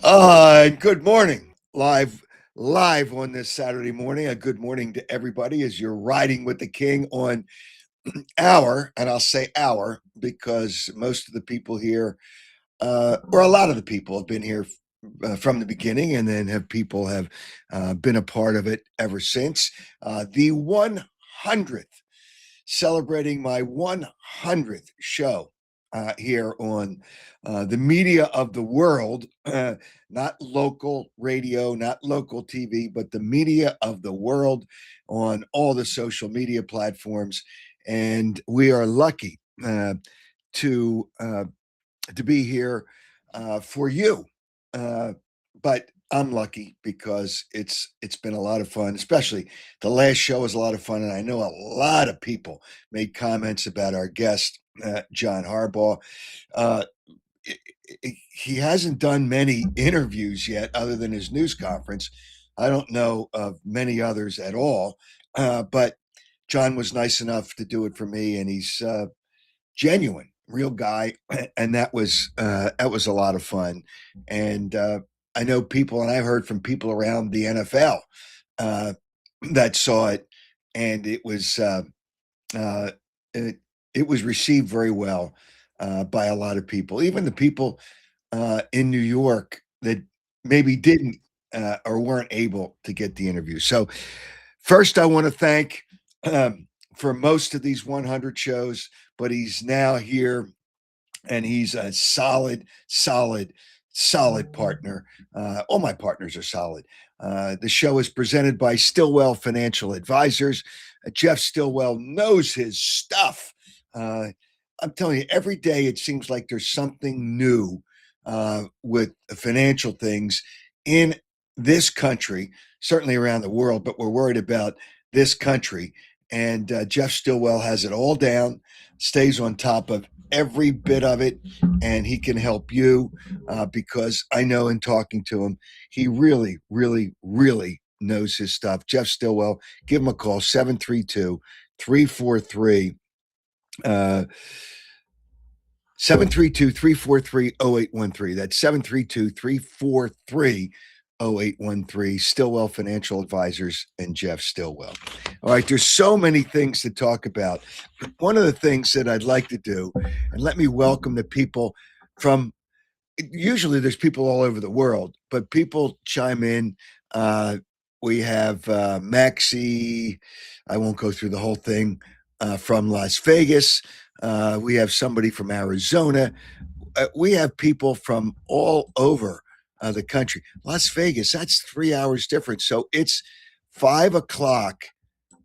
And good morning, live on this Saturday morning. A good morning to everybody as you're riding with the King on our, and I'll say our because most of the people here, or a lot of the people, have been here from the beginning, and then have been a part of it ever since. The 100th, celebrating my 100th show here on the media of the world, not local radio, not local TV, but the media of the world on all the social media platforms. And we are lucky to to be here for you. Uh, but I'm lucky because it's been a lot of fun, especially the last show was a lot of fun, and I know a lot of people made comments about our guest, John Harbaugh. Uh, he hasn't done many interviews yet, other than his news conference. I don't know of many others at all, but John was nice enough to do it for me, and he's genuine, real guy, and that was a lot of fun. And I know people, and I've heard from people around the NFL uh, that saw it, and uh, it, it was received very well by a lot of people, even the people in New York that maybe didn't or weren't able to get the interview. So first, I want to thank for most of these 100 shows, but he's now here and he's a solid partner. All my partners are solid. The show is presented by Stillwell Financial Advisors. Jeff Stillwell knows his stuff. Uh, I'm telling you, every day it seems like there's something new with financial things in this country, certainly around the world, but we're worried about this country. And Jeff Stillwell has it all down, stays on top of every bit of it, and he can help you because I know in talking to him, he really knows his stuff. Jeff Stillwell, give him a call, 732 343 732-343-0813. That's 732-343-0813. Stillwell Financial Advisors and Jeff Stillwell. All right, there's so many things to talk about. One of the things that I'd like to do, and let me welcome the people from, usually there's people all over the world, but people chime in. We have Maxie, I won't go through the whole thing, from Las Vegas. We have somebody from Arizona. We have people from all over the country. Las Vegas, that's 3 hours difference. So it's 5 o'clock.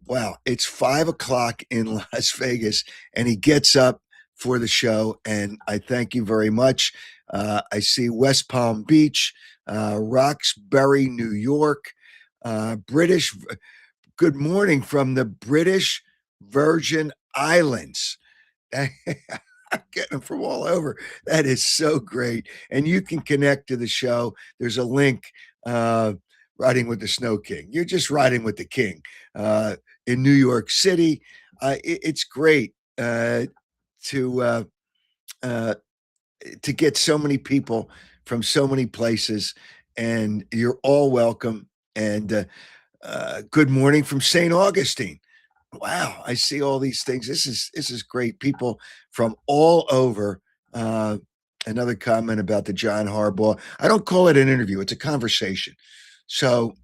Wow, it's 5 o'clock in Las Vegas, and he gets up for the show. And I thank you very much. I see West Palm Beach, Roxbury, New York, British. Good morning from the British Virgin Islands. I'm getting them from all over. That is so great. And you can connect to the show. There's a link, riding with the Snow King. You're just riding with the King in New York City. It's great to uh, to get so many people from so many places, and you're all welcome. And good morning from St. Augustine. Wow, I see all these things. This is great. People from all over. Another comment about the John Harbaugh. I don't call it an interview; it's a conversation. So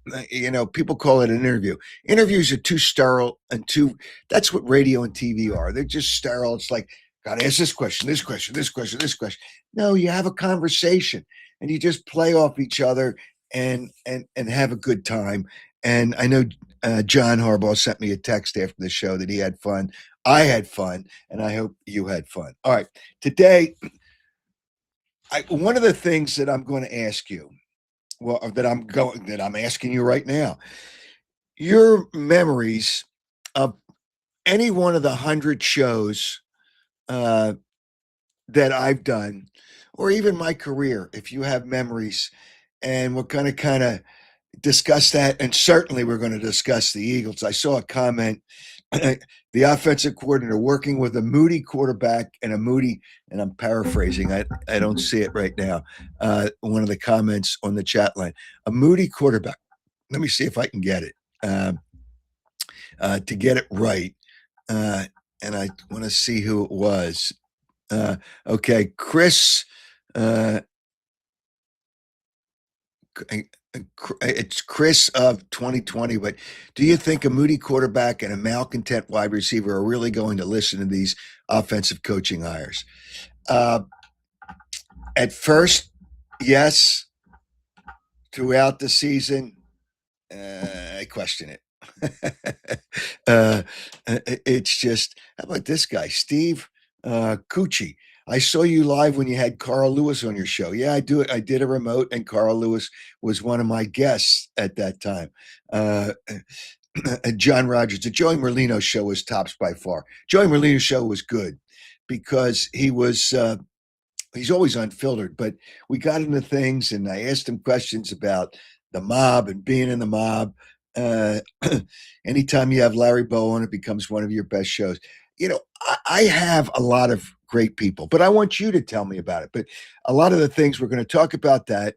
people call it an interview. Interviews are too sterile and too. That's what radio and TV are. They're just sterile. It's like, got to ask this question, this question, this question, this question. No, you have a conversation and you just play off each other and have a good time. And I know John Harbaugh sent me a text after the show that he had fun. I had fun, and I hope you had fun. All right, today, one of the things that I'm going to ask you, well, that I'm asking you right now, your memories of any one of the 100 shows uh, that I've done, or even my career, if you have memories, and we're going to kind of discuss that, and certainly we're going to discuss the Eagles. I saw a comment The offensive coordinator working with a moody quarterback and a moody, and I'm paraphrasing, I don't see it right now. One of the comments on the chat line, a moody quarterback. Let me see if I can get it to get it right. And I want to see who it was. Okay, Chris. Uh, it's Chris of 2020, but do you think a moody quarterback and a malcontent wide receiver are really going to listen to these offensive coaching hires? Uh, at first, yes. Throughout the season, I question it. uh, it's just, how about this guy, Steve Cucci? I saw you live when you had Carl Lewis on your show. Yeah, I do it. I did a remote, and Carl Lewis was one of my guests at that time. John Rogers, the Joey Merlino show was tops by far. Joey Merlino's show was good because he's always unfiltered, but we got into things and I asked him questions about the mob and being in the mob. Uh, Anytime you have Larry Bow on, it becomes one of your best shows. I have a lot of great people, but I want you to tell me about it. But a lot of the things we're going to talk about that.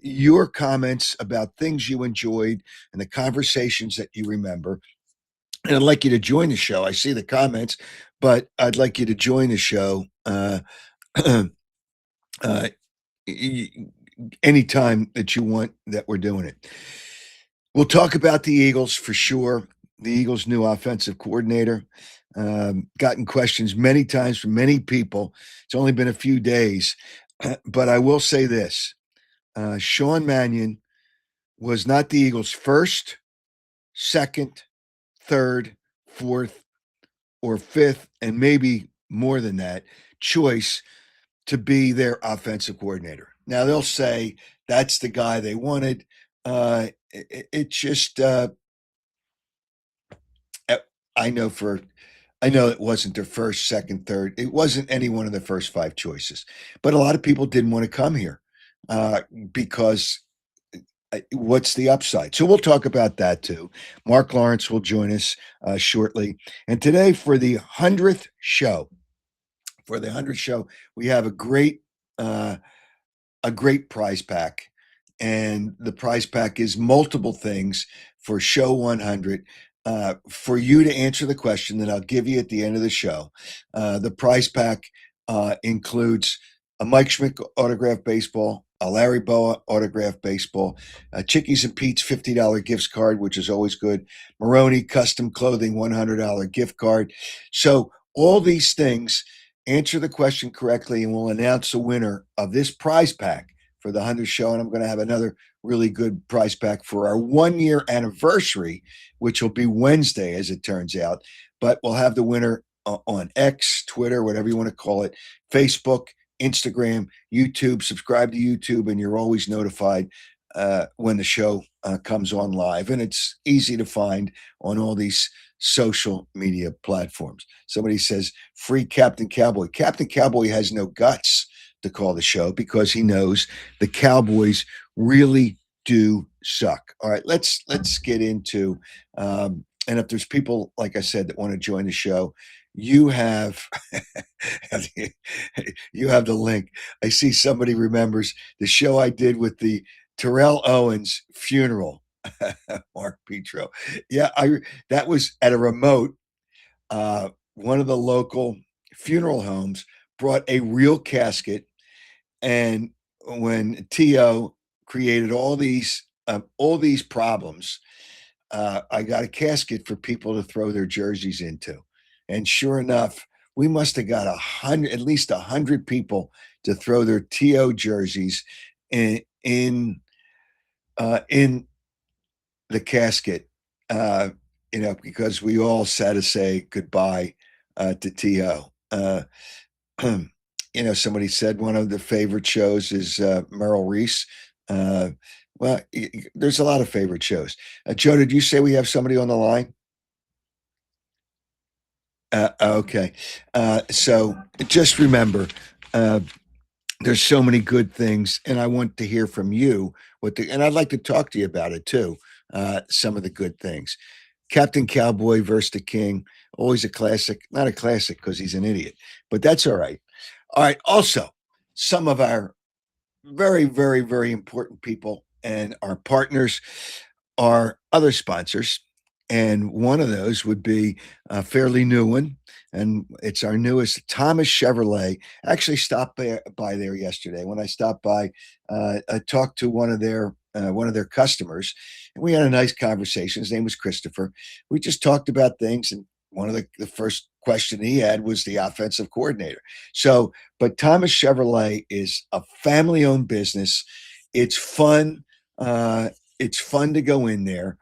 Your comments about things you enjoyed and the conversations that you remember. And I'd like you to join the show. I see the comments, but I'd like you to join the show. uh, Anytime that you want that we're doing it. We'll talk about the Eagles for sure. The Eagles' new offensive coordinator. Gotten questions many times from many people. It's only been a few days, but I will say this: Sean Mannion was not the Eagles' first, second, third, fourth, or fifth, and maybe more than that choice to be their offensive coordinator. Now they'll say that's the guy they wanted. It just I know for I know it wasn't their first, second, third. It wasn't any one of the first five choices, but a lot of people didn't want to come here because what's the upside? So we'll talk about that too. Mark Lawrence will join us shortly, and today for the 100th show. For the 100th show, we have uh, a great prize pack. And the prize pack is multiple things for show 100 for you to answer the question that I'll give you at the end of the show. The prize pack includes a Mike Schmidt autographed baseball, a Larry Boa autographed baseball, Chickies and Pete's $50 gift card, which is always good, Maroney custom clothing $100 gift card. So all these things, answer the question correctly, and we'll announce the winner of this prize pack for the 100th show. And I'm going to have another really good prize pack for our 1 year anniversary, which will be Wednesday, as it turns out. But we'll have the winner on X, Twitter, whatever you want to call it, Facebook, Instagram, YouTube. Subscribe to YouTube, and you're always notified when the show comes on live. And it's easy to find on all these social media platforms. Somebody says, free Captain Cowboy. Captain Cowboy has no guts to call the show because he knows the Cowboys really do suck. All right, let's get into and if there's people, like I said, that want to join the show, you have you have the link. I see somebody remembers the show I did with the Terrell Owens funeral. Mark Petro. Yeah, that was at a remote. One of the local funeral homes brought a real casket, and when T.O. created all these problems, I got a casket for people to throw their jerseys into, and sure enough, we must have got at least 100 people to throw their T.O. jerseys in the casket. Because we all had to say goodbye to T.O. Somebody said one of the favorite shows is Merrill Reese. Well, there's a lot of favorite shows. Joe, did you say we have somebody on the line? Okay. So just remember, there's so many good things, and I want to hear from you and I'd like to talk to you about it too. Some of the good things. Captain Cowboy versus the King. Always a classic. Not a classic because he's an idiot, but that's all right. All right. Also, some of our very, very, very important people and our partners are other sponsors. And one of those would be a fairly new one. And it's our newest Thomas Chevrolet. I actually stopped by there yesterday. When I stopped by, I talked to one of their customers, and we had a nice conversation. His name was Christopher. We just talked about things, and one of the first question he had was the offensive coordinator. So, but Thomas Chevrolet is a family-owned business. It's fun. It's fun to go in there.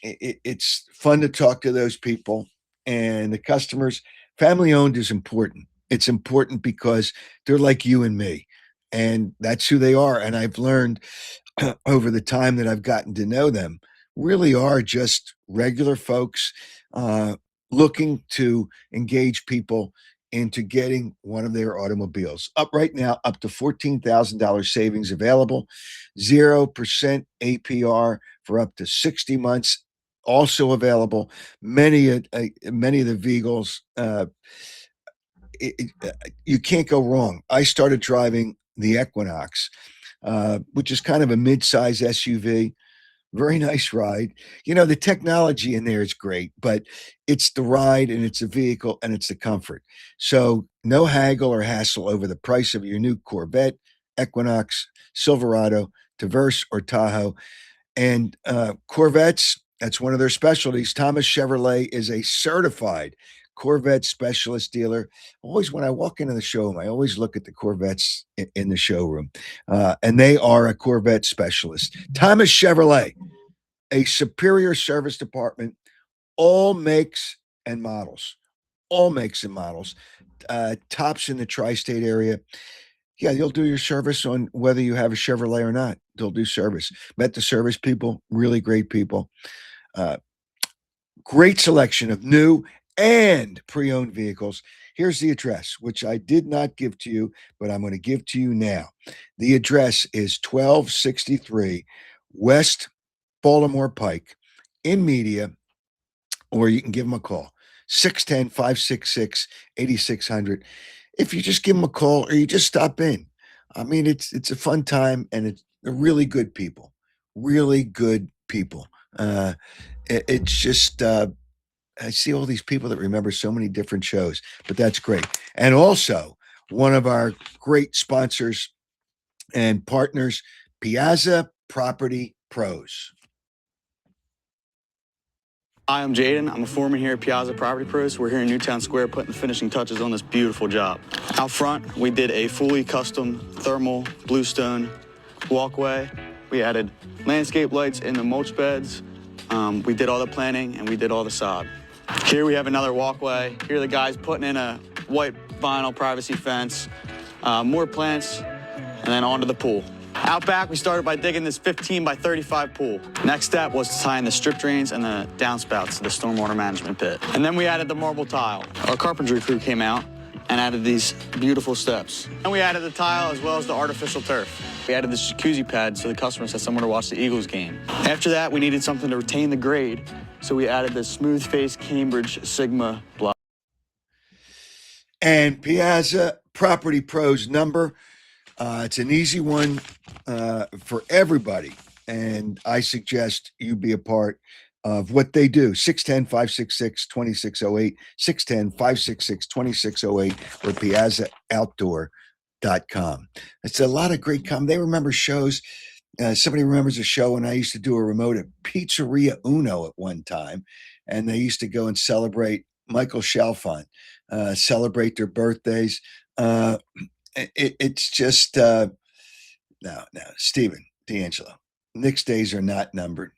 It's fun to talk to those people and the customers. Family owned is important. It's important because they're like you and me, and that's who they are. And I've learned over the time that I've gotten to know them, really are just regular folks uh, looking to engage people into getting one of their automobiles. Up right now, up to $14,000 savings available, 0% APR for up to 60 months. Also available. Many of the vehicles, you can't go wrong. I started driving the Equinox, which is kind of a mid-size SUV. Very nice ride. The technology in there is great, but it's the ride and it's a vehicle and it's the comfort. So no haggle or hassle over the price of your new Corvette, Equinox, Silverado, Traverse, or Tahoe. And Corvettes, that's one of their specialties. Thomas Chevrolet is a certified Corvette specialist dealer. Always, when I walk into the showroom, I always look at the Corvettes in the showroom, and they are a Corvette specialist. Thomas Chevrolet, a superior service department, all makes and models, all makes and models, tops in the tri-state area. Yeah, you'll do your service on whether you have a Chevrolet or not. They'll do service. Met the service people, really great people. Uh, Great selection of new and pre owned vehicles. Here's the address, which I did not give to you, but I'm going to give to you now. The address is 1263 West Baltimore Pike in Media, or you can give them a call 610 566 8600. If you just give them a call or you just stop in, I mean, it's a fun time and it's really good people, really good people. It's just, I see all these people that remember so many different shows, but that's great. And also, one of our great sponsors and partners, Piazza Property Pros. Hi, I'm Jaden. I'm a foreman here at Piazza Property Pros. We're here in Newtown Square putting the finishing touches on this beautiful job. Out front, we did a fully custom thermal bluestone walkway. We added landscape lights in the mulch beds. We did all the planning and we did all the sod. Here we have another walkway. Here are the guys putting in a white vinyl privacy fence, more plants, and then onto the pool. Out back, we started by digging this 15 by 35 pool. Next step was to tie in the strip drains and the downspouts to the stormwater management pit. And then we added the marble tile. Our carpentry crew came out and added these beautiful steps. And we added the tile as well as the artificial turf. We added this jacuzzi pad so the customers had somewhere to watch the Eagles game. After that, we needed something to retain the grade, so we added this smooth face Cambridge Sigma block. And Piazza Property Pros number. It's an easy one for everybody. And I suggest you be a part of what they do. 610 566 2608, 610 566 2608, or piazzaoutdoor.com. It's a lot of great They remember shows. Somebody remembers a show when I used to do a remote at Pizzeria Uno at one time, and they used to go and celebrate Michael Chalfant, celebrate their birthdays. It's just no, Steven D'Angelo. Nick's days are not numbered.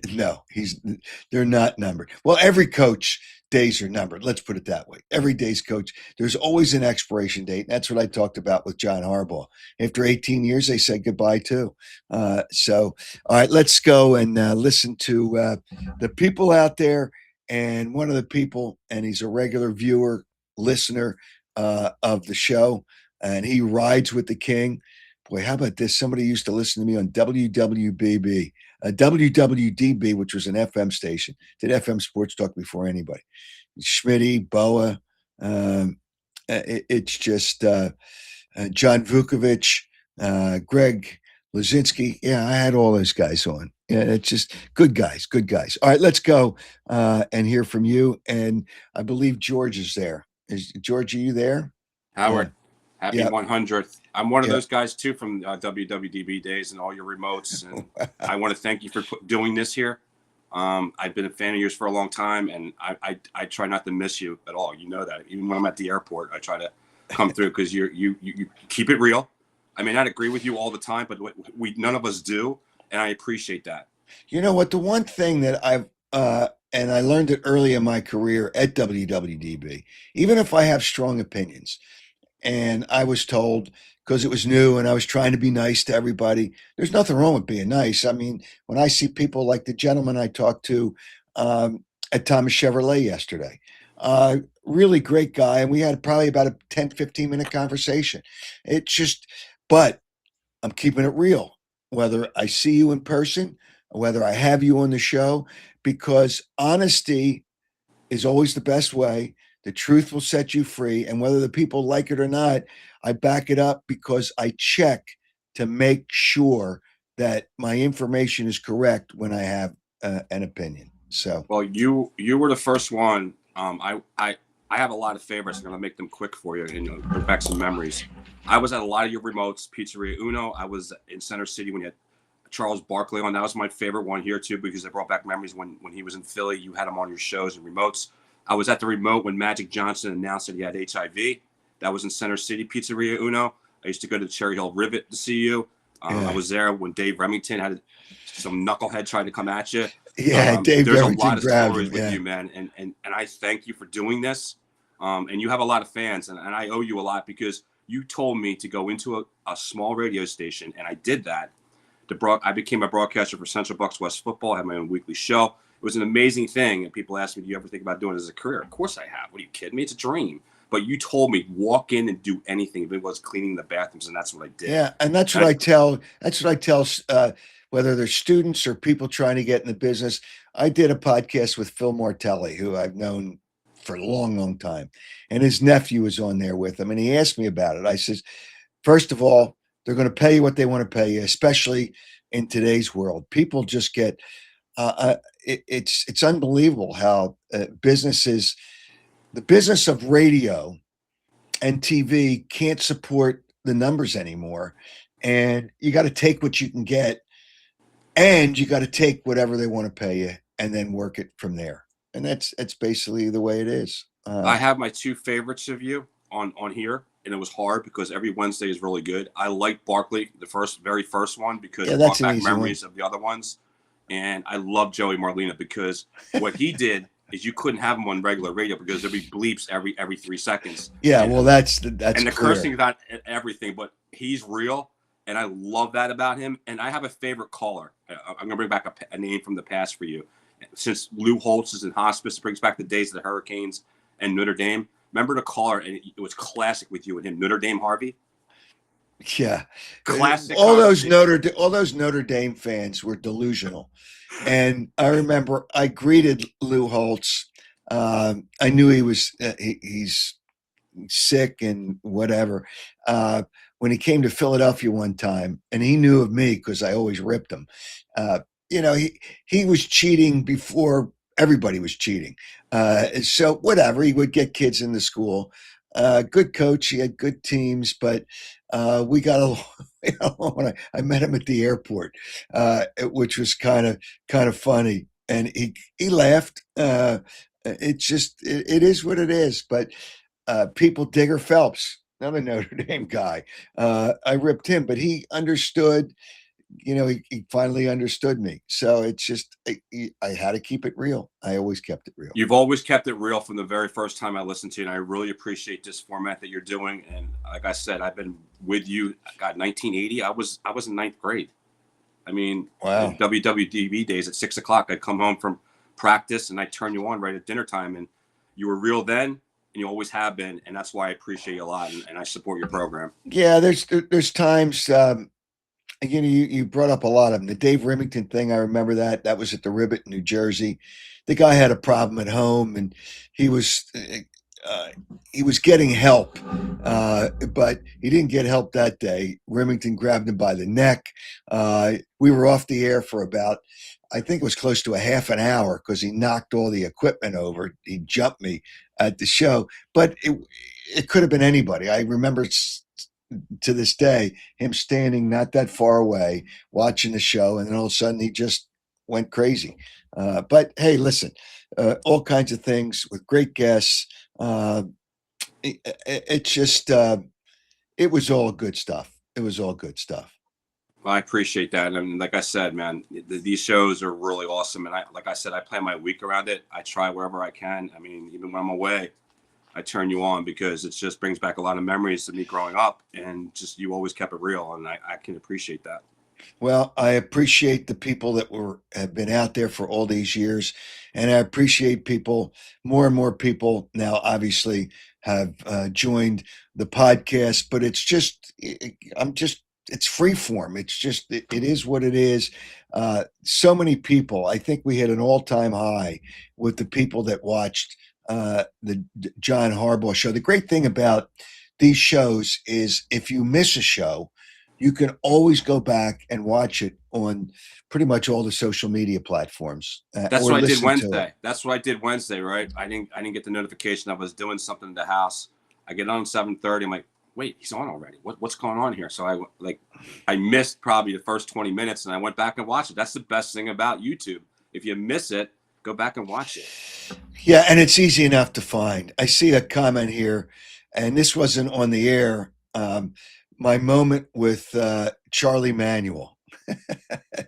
No, they're not numbered. Well, every coach days are numbered. Let's put it that way. Every day's coach, there's always an expiration date. That's what I talked about with John Harbaugh. After 18 years, they said goodbye too. So, all right, let's go and listen to the people out there. And one of the people, and he's a regular viewer, listener of the show, and he rides with the king. Boy, how about this? Somebody used to listen to me on WWDB, which was an FM station. Did FM sports talk before anybody. Schmitty, Boa. It's just John Vukovic, Greg Lazinski. Yeah, I had all those guys on. Yeah, it's just good guys, good guys. All right, let's go and hear from you. And I believe George is there. Is George, are you there? Howard, happy Yeah. 100th. I'm one of Yeah. those guys too from WWDB days and all your remotes. And I want to thank you for doing this here. I've been a fan of yours for a long time, and I try not to miss you at all. You know that. Even when I'm at the airport, I try to come through because you keep it real. I may not agree with you all the time, but we none of us do, and I appreciate that. You know what? The one thing that I've and I learned it early in my career at WWDB, even if I have strong opinions, and I was told because it was new and I was trying to be nice to everybody. There's nothing wrong with being nice. I mean, when I see people like the gentleman I talked to at Thomas Chevrolet yesterday, really great guy. And we had probably about a 10, 15-minute conversation. It just, but I'm keeping it real, whether I see you in person, whether I have you on the show, because honesty is always the best way. The truth will set you free. And whether the people like it or not, I back it up because I check to make sure that my information is correct when I have an opinion. So, well, you were the first one. I have a lot of favorites. I'm going to make them quick for you and bring back some memories. I was at a lot of your remotes, Pizzeria Uno. I was in Center City when you had Charles Barkley on. That was my favorite one here too because it brought back memories when he was in Philly. You had him on your shows and remotes. I was at the remote when Magic Johnson announced that he had HIV. That was in Center City, Pizzeria Uno. I used to go to the Cherry Hill Rivet to see you. Yeah. I was there when Dave Remington had some knucklehead trying to come at you. Yeah, Dave there's Remington a lot of grabbed stories him, with yeah. you, man. And I thank you for doing this. And you have a lot of fans, and I owe you a lot because you told me to go into a small radio station, and I did that. I became a broadcaster for Central Bucks West Football. I had my own weekly show. It was an amazing thing. And people ask me, do you ever think about doing it as a career? Of course I have. What are you kidding me? It's a dream. But you told me walk in and do anything. If it was cleaning the bathrooms, and that's what I did. Yeah, and that's what I tell. That's what I tell. Whether they're students or people trying to get in the business. I did a podcast with Phil Martelli, who I've known for a long, long time, and his nephew was on there with him, and he asked me about it. I says, first of all, they're going to pay you what they want to pay you, especially in today's world. People just get. It's unbelievable how businesses, the business of radio and TV can't support the numbers anymore. And you got to take what you can get and you got to take whatever they want to pay you and then work it from there. And that's basically the way it is. I have my two favorites of you on here, and it was hard because every Wednesday is really good. I like Barkley, the very first one, because it brought back memories of the other ones. And I love Joey Marlena because what he did is you couldn't have him on regular radio because there'd be bleeps every 3 seconds. Yeah, well, that's and clear. The cursing about everything, but he's real, and I love that about him. And I have a favorite caller. I'm going to bring back a name from the past for you. Since Lou Holtz is in hospice, it brings back the days of the Hurricanes and Notre Dame. Remember the caller, and it was classic with you and him, Notre Dame Harvey. Yeah, classic. All those Notre Dame fans were delusional, and I remember I greeted Lou Holtz. I knew he was he's sick and whatever. When he came to Philadelphia one time, and he knew of me because I always ripped him. He was cheating before everybody was cheating. So whatever, he would get kids into school. Good coach. He had good teams, but we got along when I met him at the airport, which was kind of funny. And he laughed. It is what it is. But people, Digger Phelps, another Notre Dame guy, I ripped him, but he understood. He finally understood me. So it's just, I had to keep it real. I always kept it real. You've always kept it real from the very first time I listened to you. And I really appreciate this format that you're doing. And like I said, I've been with you. God, 1980, I was in ninth grade. I mean, wow. WWDB days at 6 o'clock, I'd come home from practice and I'd turn you on right at dinner time. And you were real then. and you always have been, and that's why I appreciate you a lot, and I support your program. Yeah, there's times. Again, you brought up a lot of them. The Dave Remington thing, I remember that was at the Ribbit in New Jersey. The guy had a problem at home, and he was uh, he was getting help, but he didn't get help that day. Remington grabbed him by the neck. We were off the air for about, I think it was close to a half an hour because he knocked all the equipment over. He jumped me at the show, but it could have been anybody. I remember to this day him standing not that far away watching the show, and then all of a sudden he just went crazy. But hey, listen, all kinds of things with great guests. It just it was all good stuff. It was all good stuff. Well, I appreciate that, and like I said, man, these shows are really awesome. And like I said, I plan my week around it. I try wherever I can. I mean, even when I'm away, I turn you on because it just brings back a lot of memories of me growing up, and just you always kept it real, and I can appreciate that. Well, I appreciate the people that have been out there for all these years, and I appreciate people. More and more people now, obviously, have joined the podcast. But it's just, I'm just, it's free form. It's just, it is what it is. So many people. I think we hit an all-time high with the people that watched the John Harbaugh show. The great thing about these shows is if you miss a show, you can always go back and watch it on pretty much all the social media platforms. That's Or what I did listen to it. Wednesday. That's what I did Wednesday, right? I didn't get the notification I was doing something in the house. I get on 7:30. I'm like, wait, he's on already. What's going on here? So I missed probably the first 20 minutes, and I went back and watched it. That's the best thing about YouTube. If you miss it, go back and watch it. Yeah, and it's easy enough to find. I see a comment here, and this wasn't on the air. My moment with Charlie Manuel.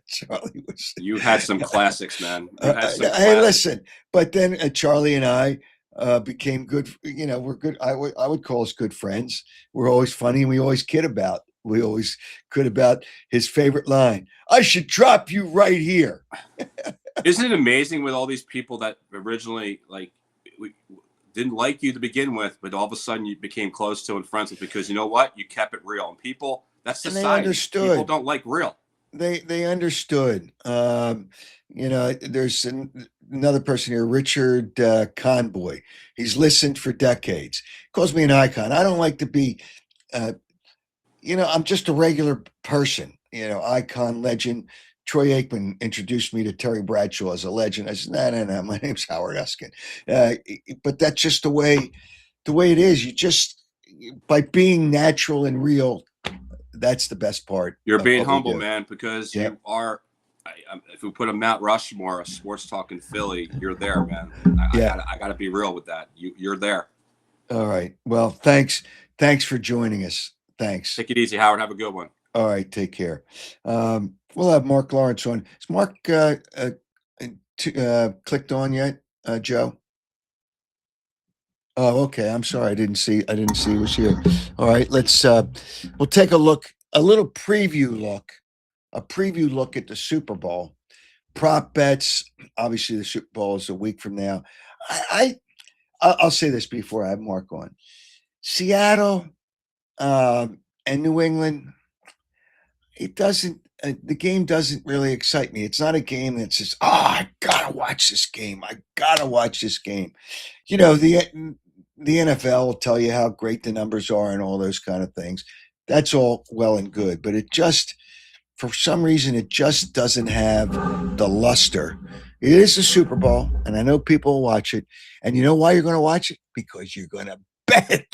Charlie was. You had some classics, man. You had some Hey, classics. listen, but then Charlie and I became good. You know, we're good. I would call us good friends. We're always funny, and we always kid about. We always kid about his favorite line. I should drop you right here. Isn't it amazing with all these people that originally didn't like you to begin with, but all of a sudden you became close to and friends with because you know what? You kept it real. And people, that's And they society. understood. People don't like real. They understood. You know, there's another person here, Richard Conboy. He's listened for decades. Calls me an icon. I don't like to be, you know, I'm just a regular person. You know, icon, legend. Troy Aikman introduced me to Terry Bradshaw as a legend. I said, no. My name's Howard Eskin. But that's just the way it is. You just, by being natural and real, that's the best part. You're being what we humble, do. man, because Yep. you are. If we put a Mount Rushmore, a sports talk in Philly, you're there, man. Yeah. I got to be real with that. You're there. All right. Well, thanks for joining us. Thanks. Take it easy, Howard. Have a good one. All right. Take care. We'll have Mark Lawrence on. Is Mark clicked on yet, Joe? Oh, okay. I'm sorry. I didn't see he was here. All right. Let's we'll take a look, a preview look at the Super Bowl. Prop bets. Obviously, the Super Bowl is a week from now. I'll say this before I have Mark on. Seattle and New England. It doesn't. The game doesn't really excite me. It's not a game that says, "Oh, I gotta watch this game. I gotta watch this game." You know, the NFL will tell you how great the numbers are and all those kind of things. That's all well and good, but it just, for some reason, it just doesn't have the luster. It is the Super Bowl, and I know people will watch it. And you know why you're going to watch it? Because you're going to bet.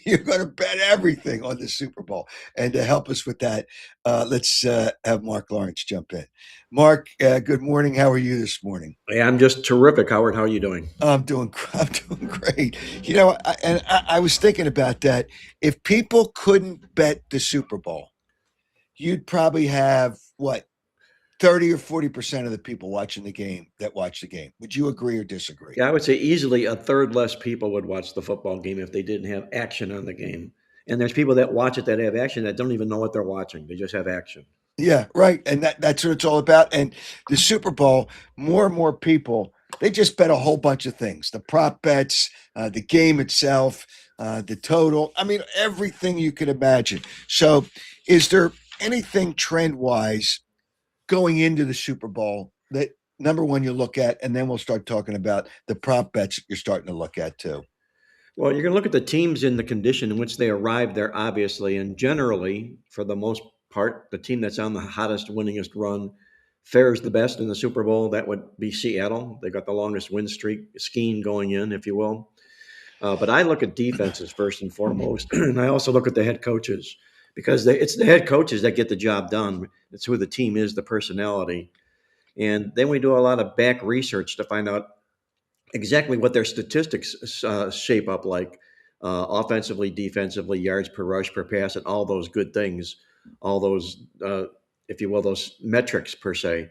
You're going to bet everything on the Super Bowl. And to help us with that, let's have Mark Lawrence jump in. Mark, good morning. How are you this morning? Hey, I'm just terrific, Howard. How are you doing? I'm doing great. You know, I was thinking about that. If people couldn't bet the Super Bowl, you'd probably have what, 30 or 40% of the people watching the game that watch the game. Would you agree or disagree? Yeah, I would say easily a third less people would watch the football game if they didn't have action on the game. And there's people that watch it that have action that don't even know what they're watching. They just have action. Yeah, right. And that's what it's all about. And the Super Bowl, more and more people They just bet a whole bunch of things: the prop bets, the game itself, the total. I mean, everything you could imagine. So, is there anything trend wise going into the Super Bowl that number one you look at, and then we'll start talking about the prop bets you're starting to look at too? Well, you're going to look at the teams in the condition in which they arrived there, obviously, and generally, for the most part, the team that's on the hottest, winningest run fares the best in the Super Bowl. That would be Seattle. They got the longest win streak, skiing going in, if you will. But I look at defenses first and foremost, and I also look at the head coaches because it's the head coaches that get the job done. It's who the team is, the personality, and then we do a lot of back research to find out exactly what their statistics shape up like, offensively, defensively, yards per rush, per pass, and all those good things, all those, if you will, those metrics per se.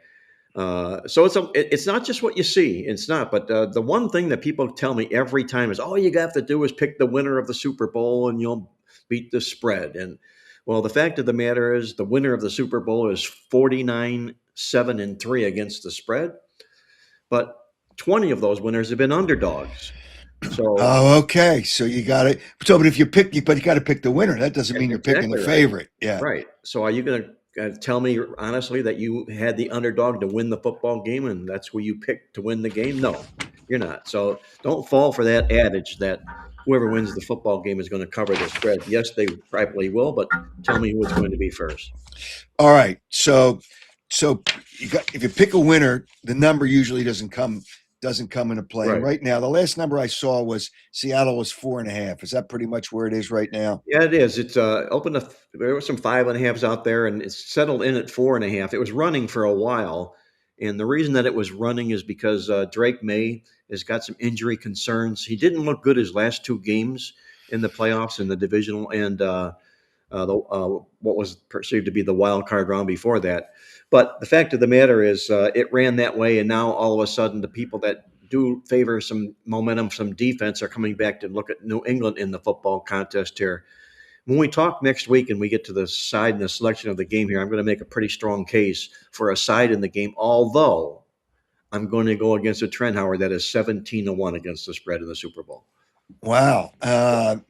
So it's not just what you see. It's not. But the one thing that people tell me every time is, all you have to do is pick the winner of the Super Bowl and you'll beat the spread. And well, the fact of the matter is, the winner of the Super Bowl is 49-7-3 against the spread, but 20 of those winners have been underdogs. So Oh, okay. So you got it. So, but if you pick, but you got to pick the winner. That doesn't mean you're picking the exactly right. favorite. Yeah. Right. So are you going to tell me honestly that you had the underdog to win the football game and that's who you picked to win the game? No, you're not. So don't fall for that adage that whoever wins the football game is going to cover the spread. Yes, they probably will, but tell me who it's going to be first. All right. So you got, if you pick a winner, the number usually doesn't come into play. And Right. right now, the last number I saw was Seattle was 4.5. Is that pretty much where it is right now? Yeah, it is. It's open to there were some 5.5s out there, and it's settled in at 4.5. It was running for a while, and the reason that it was running is because Drake May has got some injury concerns. He didn't look good his last two games in the playoffs in the divisional and what was perceived to be the wild card round before that. But the fact of the matter is, it ran that way, and now all of a sudden, the people that do favor some momentum, some defense, are coming back to look at New England in the football contest here. When we talk next week and we get to the side and the selection of the game here, I'm going to make a pretty strong case for a side in the game, although I'm going to go against a trend, Howard, that is 17-1 against the spread in the Super Bowl. Wow.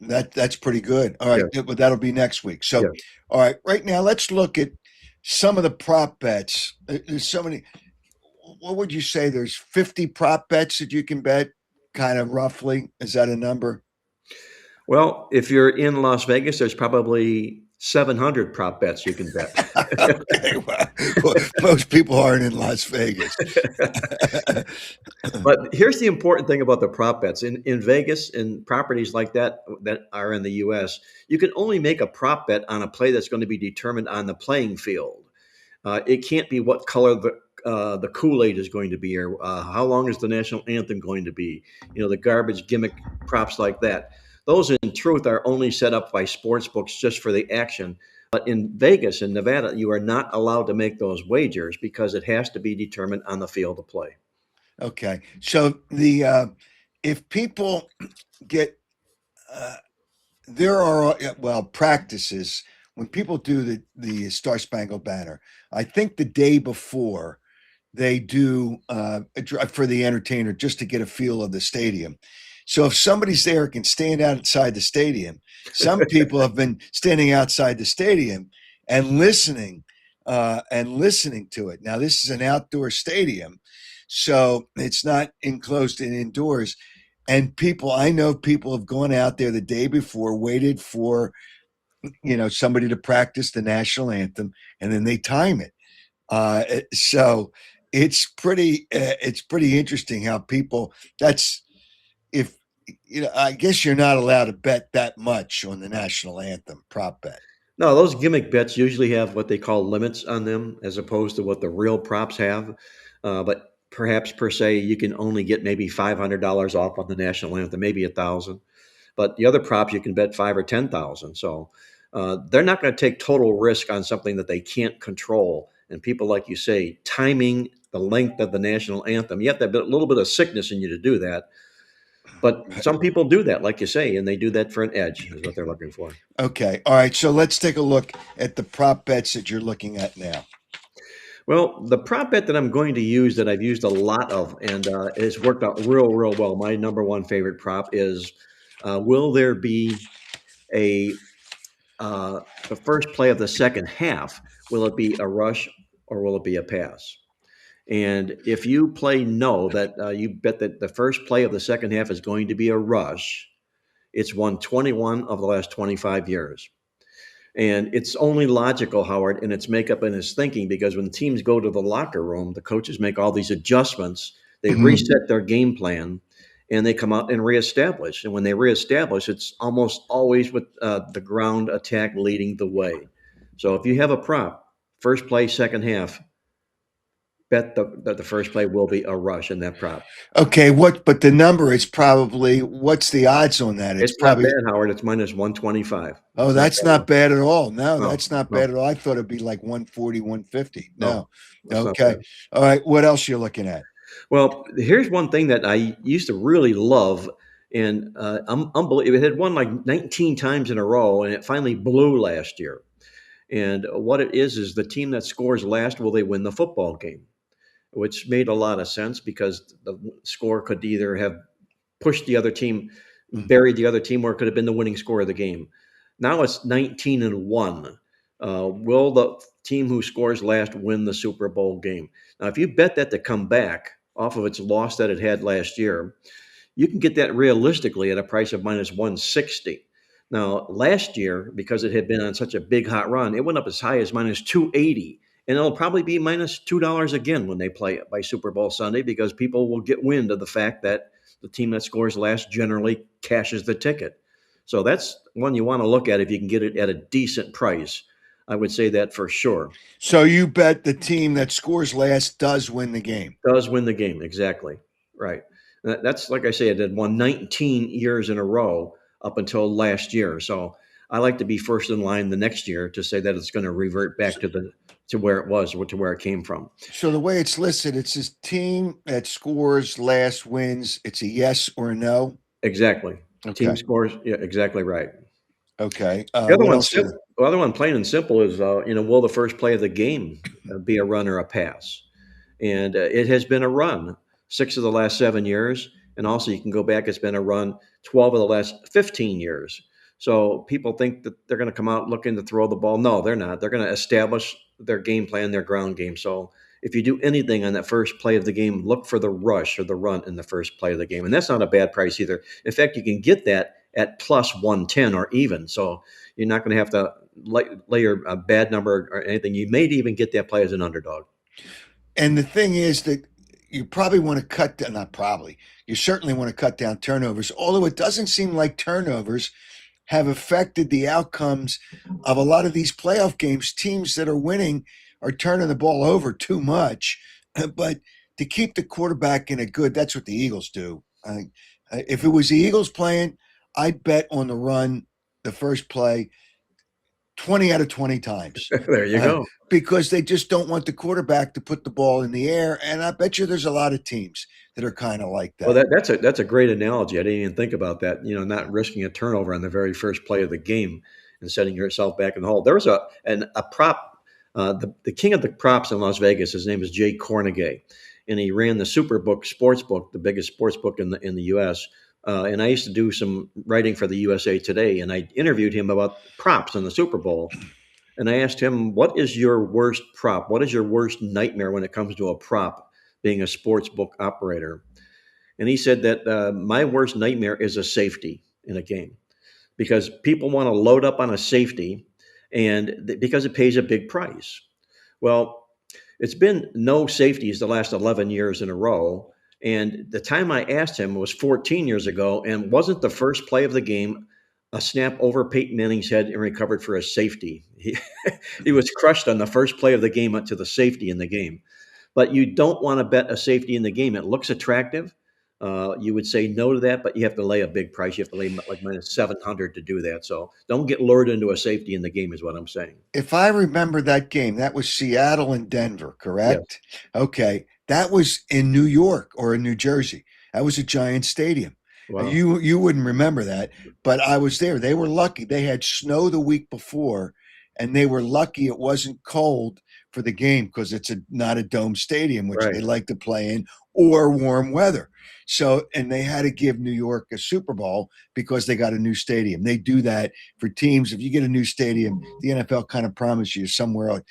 That's pretty good. All right. Yeah. But that'll be next week. So, Yeah. all right. Right now, let's look at some of the prop bets. There's so many. What would you say? There's 50 prop bets that you can bet, kind of roughly. Is that a number? Well, if you're in Las Vegas, there's probably 700 prop bets you can bet. Okay. Well, most people aren't in Las Vegas. But here's the important thing about the prop bets. In Vegas and properties like that that are in the US, you can only make a prop bet on a play that's going to be determined on the playing field. It can't be what color the Kool-Aid is going to be, or how long is the national anthem going to be. The garbage gimmick props like that. Those, in truth, are only set up by sports books just for the action. But in Vegas and Nevada, you are not allowed to make those wagers because it has to be determined on the field of play. Okay. So the if people get there are practices when people do the Star Spangled Banner. I think the day before they do for the entertainer just to get a feel of the stadium. So if somebody's there can stand outside the stadium, some people have been standing outside the stadium and listening to it. Now this is an outdoor stadium, so it's not enclosed and indoors. And I know people have gone out there the day before, waited for somebody to practice the national anthem, and then they time it. So it's pretty interesting how people. That's if I guess you're not allowed to bet that much on the national anthem prop bet. No, those gimmick bets usually have what they call limits on them, as opposed to what the real props have. But perhaps per se, you can only get maybe $500 off on the national anthem, maybe 1,000. But the other props you can bet 5 or 10,000. So they're not going to take total risk on something that they can't control. And people, like you say, timing the length of the national anthem, you have to have a little bit of sickness in you to do that. But some people do that, like you say, and they do that for an edge, is what they're looking for. Okay. All right. So let's take a look at the prop bets that you're looking at now. Well, the prop bet that I'm going to use that I've used a lot of and it's worked out real well. My number one favorite prop is will there be a the first play of the second half? Will it be a rush or will it be a pass? And if you play no, that you bet that the first play of the second half is going to be a rush, it's won 21 of the last 25 years. And it's only logical, Howard, in its makeup and its thinking, because when teams go to the locker room, the coaches make all these adjustments. They Mhm. reset their game plan and they come out and reestablish. And when they reestablish, it's almost always with the ground attack leading the way. So if you have a prop, first play, second half, bet that the first play will be a rush in that prop. Okay, but the number is probably, what's the odds on that? It's It's not probably, bad, Howard. It's minus 125. oh, It's not that's bad at not all. bad at all. No, No, that's not no, bad at all. I thought it'd be like 140, 150. no, No. that's not Okay. bad. All right. What else you looking at? Well, here's one thing that I used to really love, and unbelievable. It had won like 19 times in a row, and it finally blew last year. And what it is the team that scores last will they win the football game, which made a lot of sense because the score could either have pushed the other team, Mm. buried the other team, or it could have been the winning score of the game. Now it's 19-1. Will the team who scores last win the Super Bowl game? Now, if you bet that to come back off of its loss that it had last year, you can get that realistically at a price of minus 160. Now, last year, because it had been on such a big hot run, it went up as high as minus 280. And it'll probably be minus $2 again when they play it by Super Bowl Sunday because people will get wind of the fact that the team that scores last generally cashes the ticket. So that's one you want to look at if you can get it at a decent price. I would say that for sure. So you bet the team that scores last does win the game. Does win the game, exactly. Right. That's like I say, it had won 19 years in a row up until last year. So I like to be first in line the next year to say that it's going to revert back to where it was, to where it came from. So the way it's listed, it says team that scores last wins. It's a yes or a no. Exactly. Team Okay. scores. Yeah, exactly right. Okay. The other What one, else? You, the other one, plain and simple, is will the first play of the game be a run or a pass? And it has been a run 6 of the last 7 years. And also, you can go back, it's been a run 12 of the last 15 years. So people think that they're going to come out looking to throw the ball. No, they're not. They're going to establish their game plan, their ground game. So if you do anything on that first play of the game, look for the rush or the run in the first play of the game. And that's not a bad price either. In fact, you can get that at plus 110 or even. So you're not going to have to lay a bad number or anything. You may even get that play as an underdog. and the thing is that you probably want to cut down, not probably, you certainly want to cut down turnovers, although it doesn't seem like turnovers have affected the outcomes of a lot of these playoff games. Teams that are winning are turning the ball over too much. But to keep the quarterback in a good, that's what the Eagles do. If it was the Eagles playing, I'd bet on the run, the first play, 20 out of 20 times. There you go. Because they just don't want the quarterback to put the ball in the air. And I bet you there's a lot of teams that are kind of like Well, that. that's a great analogy. I didn't even think about that. Not risking a turnover on the very first play of the game and setting yourself back in the hole. There was a prop, the king of the props in Las Vegas. His name is Jay Cornegay, and he ran the Superbook sports book, the biggest sports book in the U.S. And I used to do some writing for the USA Today, and I interviewed him about props in the Super Bowl. And I asked him, "What is your worst prop? What is your worst nightmare when it comes to a prop, being a sports book operator?" And he said that my worst nightmare is a safety in a game because people want to load up on a safety and because it pays a big price. Well, it's been no safeties the last 11 years in a row. And the time I asked him was 14 years ago, and wasn't the first play of the game a snap over Peyton Manning's head and recovered for a safety? He was crushed on the first play of the game up to the safety in the game. But you don't want to bet a safety in the game. It looks attractive. You would say no to that, but you have to lay a big price. You have to lay like minus 700 to do that. So don't get lured into a safety in the game, is what I'm saying. If I remember that game, that was Seattle and Denver, Yes. correct? Okay. That was in New York or in New Jersey. That was a giant stadium. Wow. You wouldn't remember that, but I was there. They were lucky. They had snow the week before, and they were lucky it wasn't cold for the game because it's not a dome stadium, which they Right. like to play in, or warm weather. So, and they had to give New York a Super Bowl because they got a new stadium. They do that for teams. If you get a new stadium, the NFL kind of promises you somewhere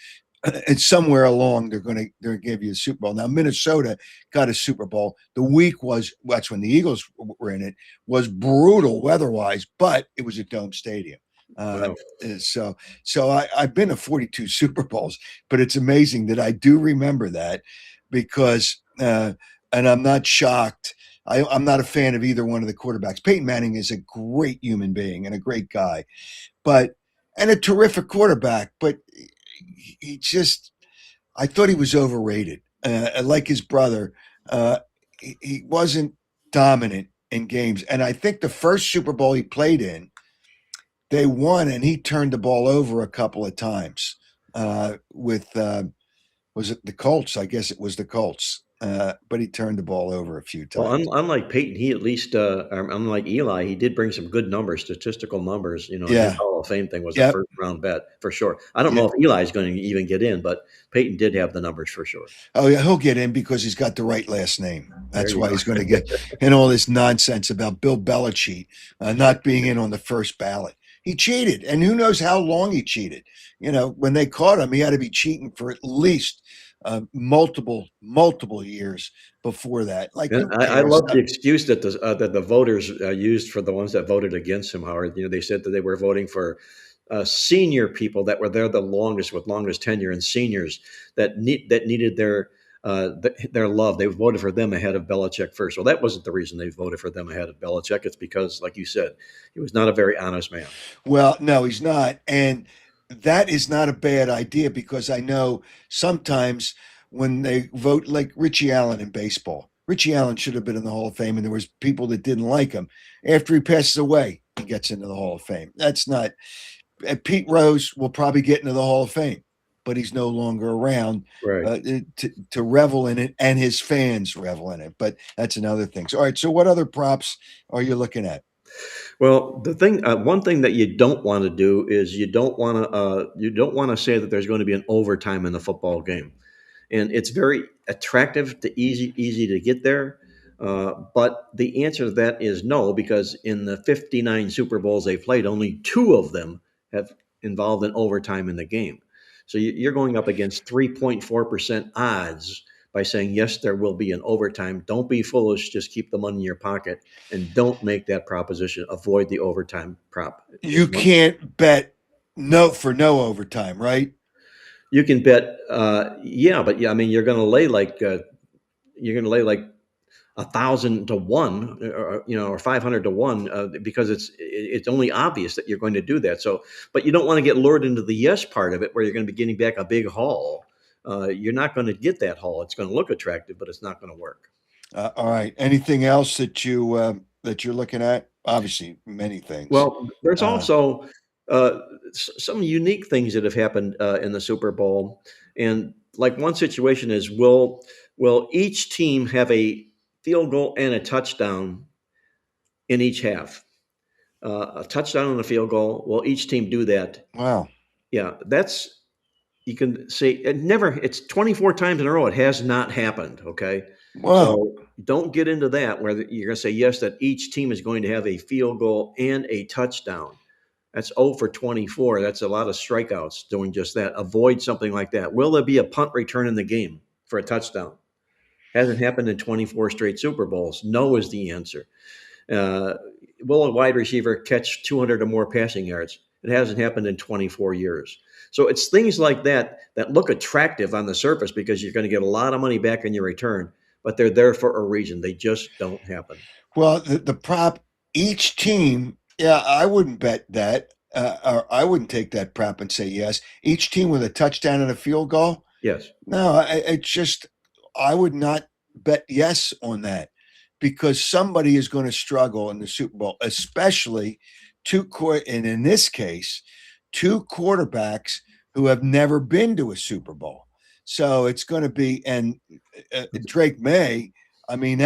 it's somewhere along they're going to give you a Super Bowl. Now Minnesota got a Super Bowl. The week was that's when the Eagles were in it was brutal weather-wise, but it was a dome stadium. Uh, Wow. I've been to 42 Super Bowls, but it's amazing that I do remember that because and I'm not shocked. I'm not a fan of either one of the quarterbacks. Peyton Manning is a great human being and a great guy, but and a terrific quarterback, but he just I thought he was overrated. Like his brother, he wasn't dominant in games. And I think the first Super Bowl he played in, they won, and he turned the ball over a couple of times with was it the Colts? I guess it was the Colts. But he turned the ball over a few Well, times. unlike Peyton, he at least, unlike Eli, he did bring some good numbers, statistical numbers. You know, his Yeah. Hall of Fame thing was a Yep. first round bet for sure. I don't Yeah. know if Eli's going to even get in, but Peyton did have the numbers for sure. Oh yeah, he'll get in because he's got the right last name. There That's you why go. he's going to get in all this nonsense about Bill Belichick not being in on the first ballot. He cheated, and who knows how long he cheated. You know, when they caught him, he had to be cheating for at least multiple years before that. Like, And who I cares? love the excuse that the voters used for the ones that voted against him, Howard. You know, they said that they were voting for senior people that were there the longest, with longest tenure, and seniors that needed their love. They voted for them ahead of Belichick first. Well, that wasn't the reason they voted for them ahead of Belichick. It's because, like you said, he was not a very honest man. Well, no, he's not. And that is not a bad idea because I know sometimes when they vote like Richie Allen in baseball, Richie Allen should have been in the Hall of Fame, and there was people that didn't like him. After he passes away, he gets into the Hall of Fame. That's not Pete Rose will probably get into the Hall of Fame, but he's no longer around Right. to revel in it, and his fans revel in it. But that's another thing. So, all right. So, what other props are you looking at? Well, one thing that you don't want to do is you don't want to say that there's going to be an overtime in the football game, and it's very attractive to easy to get there. But the answer to that is no, because in the 59 Super Bowls they played, only two of them have involved an overtime in the game. So you're going up against 3.4% odds by saying yes, there will be an overtime. Don't be foolish. Just keep the money in your pocket and don't make that proposition. Avoid the overtime prop. You can't bet no overtime, right? You can bet, yeah, but yeah, I mean, you're going to lay like 1,000 to 1, or 500 to 1, because it's only obvious that you're going to do that. So, but you don't want to get lured into the yes part of it, where you're going to be getting back a big haul. You're not going to get that haul. It's going to look attractive, but it's not going to work. All right. Anything else that you're looking at? Obviously, many things. Well, there's Uh, also some unique things that have happened in the Super Bowl, and like one situation is will each team have a field goal and a touchdown in each half? A touchdown and a field goal. Will each team do that? wow. Yeah, that's you can say it's 24 times in a row. It has not happened. Okay. Wow. So don't get into that where you're going to say yes, that each team is going to have a field goal and a touchdown. That's 0 for 24. That's a lot of strikeouts doing just that. Avoid something like that. Will there be a punt return in the game for a touchdown? Hasn't happened in 24 straight Super Bowls. No is the answer. Uh, will a wide receiver catch 200 or more passing yards? It hasn't happened in 24 years. So it's things like that that look attractive on the surface because you're going to get a lot of money back in your return, but they're there for a reason. They just don't happen. Well, the prop, each team, yeah, I wouldn't bet that. Or I wouldn't take that prop and say yes. Each team with a touchdown and a field goal. Yes. No, it's just, I would not bet yes on that because somebody is going to struggle in the Super Bowl, especially and in this case, two quarterbacks who have never been to a Super Bowl. So it's going to be, and Drake May, I mean,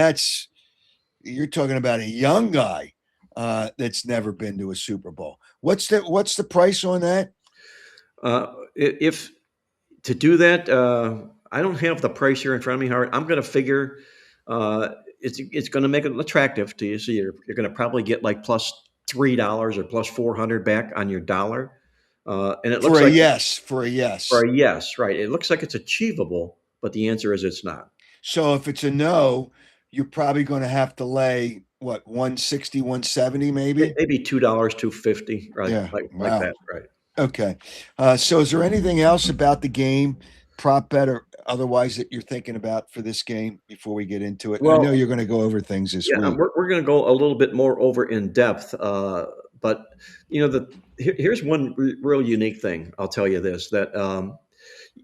you're talking about a young guy that's never been to a Super Bowl. What's the price on that? If to do that, I don't have the price here in front of me, Howard. I'm going to figure it's going to make it attractive to you. So you're going to probably get like plus $3 or plus 400 back on your dollar. And it For looks a like yes, for a yes. for a yes, right? It looks like it's achievable, but the answer is it's not. So if it's a no, you're probably going to have to lay what 160, 170 maybe. Maybe $2, 250, right? Yeah. Like Wow. that, right? Okay. So is there anything else about the game, prop bet or otherwise that you're thinking about for this game before we get into it? I know Well, you're going to go over things this yeah, week. we're going to go a little bit more over in depth, but here's one real unique thing. I'll tell you this: that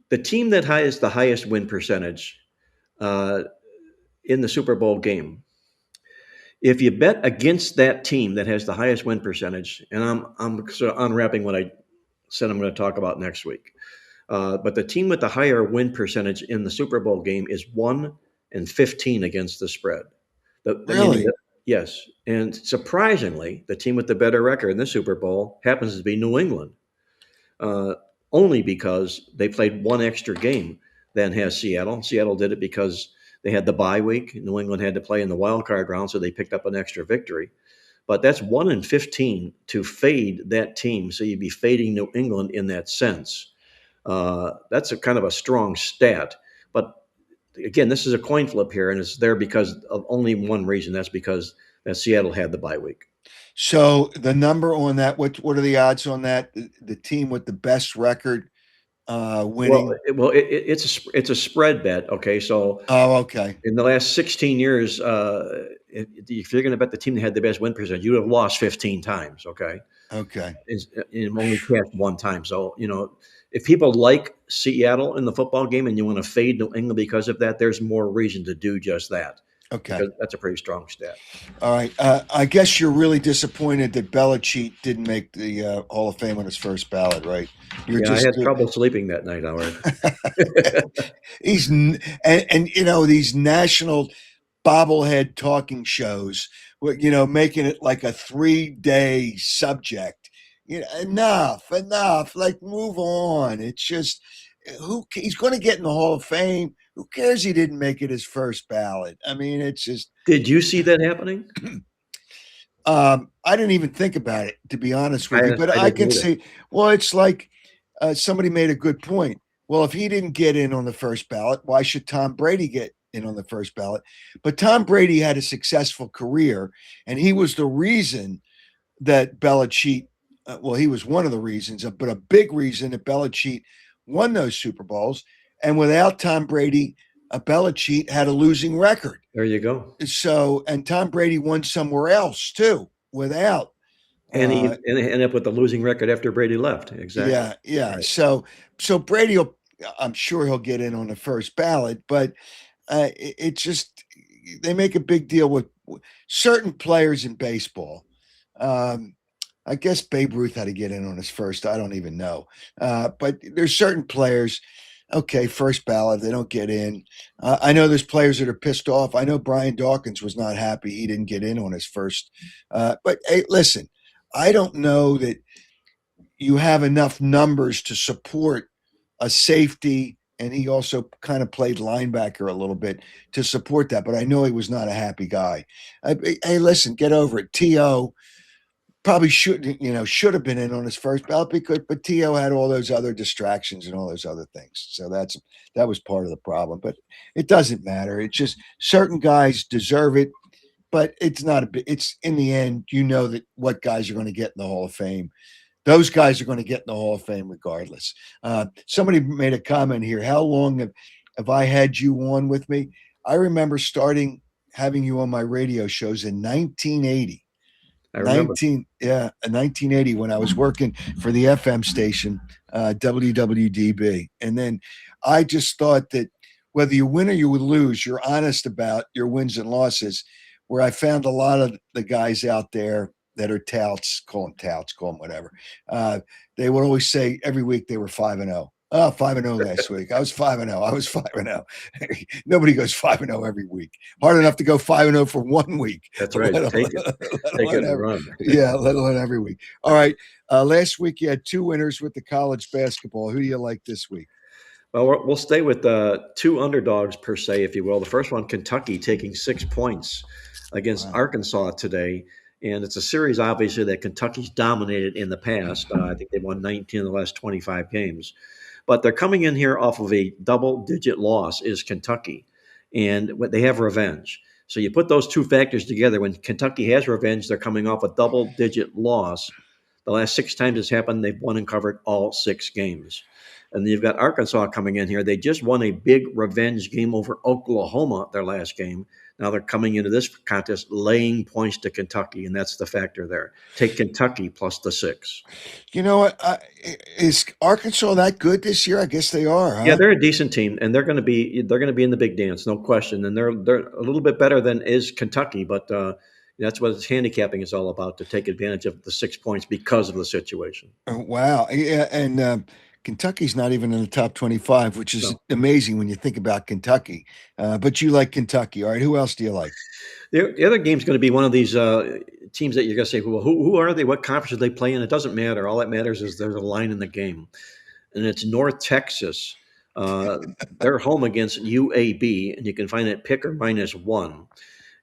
the team that has the highest win percentage uh, in the Super Bowl game, if you bet against that team that has the highest win percentage, and I'm sort of unwrapping what I said I'm going to talk about next week, but the team with the higher win percentage in the Super Bowl game is 1-15 against the spread. Meaning Really? that, yes. And surprisingly, the team with the better record in the Super Bowl happens to be New England, uh, only because they played one extra game than has Seattle. Seattle did it because they had the bye week. New England had to play in the wild card round, so they picked up an extra victory. But that's 1-15 to fade that team. So you'd be fading New England in that sense. That's a kind of a strong stat. But again, this is a coin flip here, and it's there because of only one reason. That's because that Seattle had the bye week. So the number on that, what are the odds on that? The team with the best record Well, winning. it's a spread bet. Okay, so Oh, okay. in the last 16 years, if you're going to bet the team that had the best win percentage, you would have lost 15 times. Okay, Okay. and only cashed one time. So if people like Seattle in the football game and you want to fade New England because of that, there's more reason to do just that Okay. because that's a pretty strong stat. All right. I guess you're really disappointed that Belichick didn't make the Hall of Fame on his first ballot, right? You're Yeah, I just had trouble sleeping that night, Howard. and these national bobblehead talking shows, making it like a 3-day subject. Enough. Like, move on. It's just he's going to get in the Hall of Fame. Who cares he didn't make it his first ballot? I mean, it's just. Did you see that happening? I didn't even think about it, to be honest with you, I, but I I didn't can either. see. Well, it's like somebody made a good point. Well, if he didn't get in on the first ballot, why should Tom Brady get in on the first ballot? But Tom Brady had a successful career, and he was the reason that Belichick. Well, he was one of the reasons, but a big reason that Belichick won those Super Bowls. And without Tom Brady, Belichick had a losing record. There you go. So, and Tom Brady won somewhere else too without. And he Uh, and they ended up with a losing record after Brady left. Exactly. yeah. Right. So Brady will. I'm sure he'll get in on the first ballot, but it just they make a big deal with certain players in baseball. Um, I guess Babe Ruth had to get in on his first. I don't even know, but there's certain players. Okay, first ballot, they don't get in. I know there's players that are pissed off. I know Brian Dawkins was not happy he didn't get in on his first. But hey, listen, I don't know that you have enough numbers to support a safety, and he also kind of played linebacker a little bit to support that. But I know he was not a happy guy. Hey, listen, get over it. T.O. probably should have been in on his first ballot but T.O. had all those other distractions and all those other things. So that was part of the problem. But it doesn't matter. It's just certain guys deserve it, but it's not it's in the end, that what guys are going to get in the Hall of Fame. Those guys are going to get in the Hall of Fame regardless. Somebody made a comment here. How long have I had you on with me? I remember starting having you on my radio shows in 1980. I remember. 1980 when I was working for the FM station, WWDB. And then I just thought that whether you win or you would lose, you're honest about your wins and losses, where I found a lot of the guys out there that are touts, call them whatever. They would always say every week they were 5-0. Oh, 5-0 last week. I was 5-0. I was 5-0. Nobody goes 5-0 every week. Hard enough to go 5-0 for 1 week, That's right. let alone, Take it. let Take it alone and run. yeah, let alone every week. All right. Last week you had 2 winners with the college basketball. Who do you like this week? Well, we'll stay with two underdogs per se, if you will. The first one, Kentucky, taking 6 points against Wow. Arkansas today, and it's a series obviously that Kentucky's dominated in the past. I think they've won 19 of the last 25 games, but they're coming in here off of a double-digit loss. Is Kentucky, and they have revenge. So you put those two factors together. When Kentucky has revenge, they're coming off a double-digit loss. The last 6 times it's happened, they've won and covered all 6 games. And then you've got Arkansas coming in here. They just won a big revenge game over Oklahoma, their last game. Now they're coming into this contest laying points to Kentucky, and that's the factor there. Take Kentucky plus the 6. You know what? Is Arkansas that good this year? I guess they are, Yeah, huh? they're a decent team, and they're going to be in the big dance, no question. And they're a little bit better than is Kentucky, but that's what handicapping is all about, to take advantage of the 6 points because of the situation. Wow. Yeah, and Kentucky's not even in the top 25, which is No. amazing when you think about Kentucky. But you like Kentucky. All right. Who else do you like? The other game's going to be one of these teams that you're going to say, well, who are they? What conference do they play in? It doesn't matter. All that matters is there's a line in the game, and it's North Texas. Uh, they're home against UAB, and you can find it pick or -1.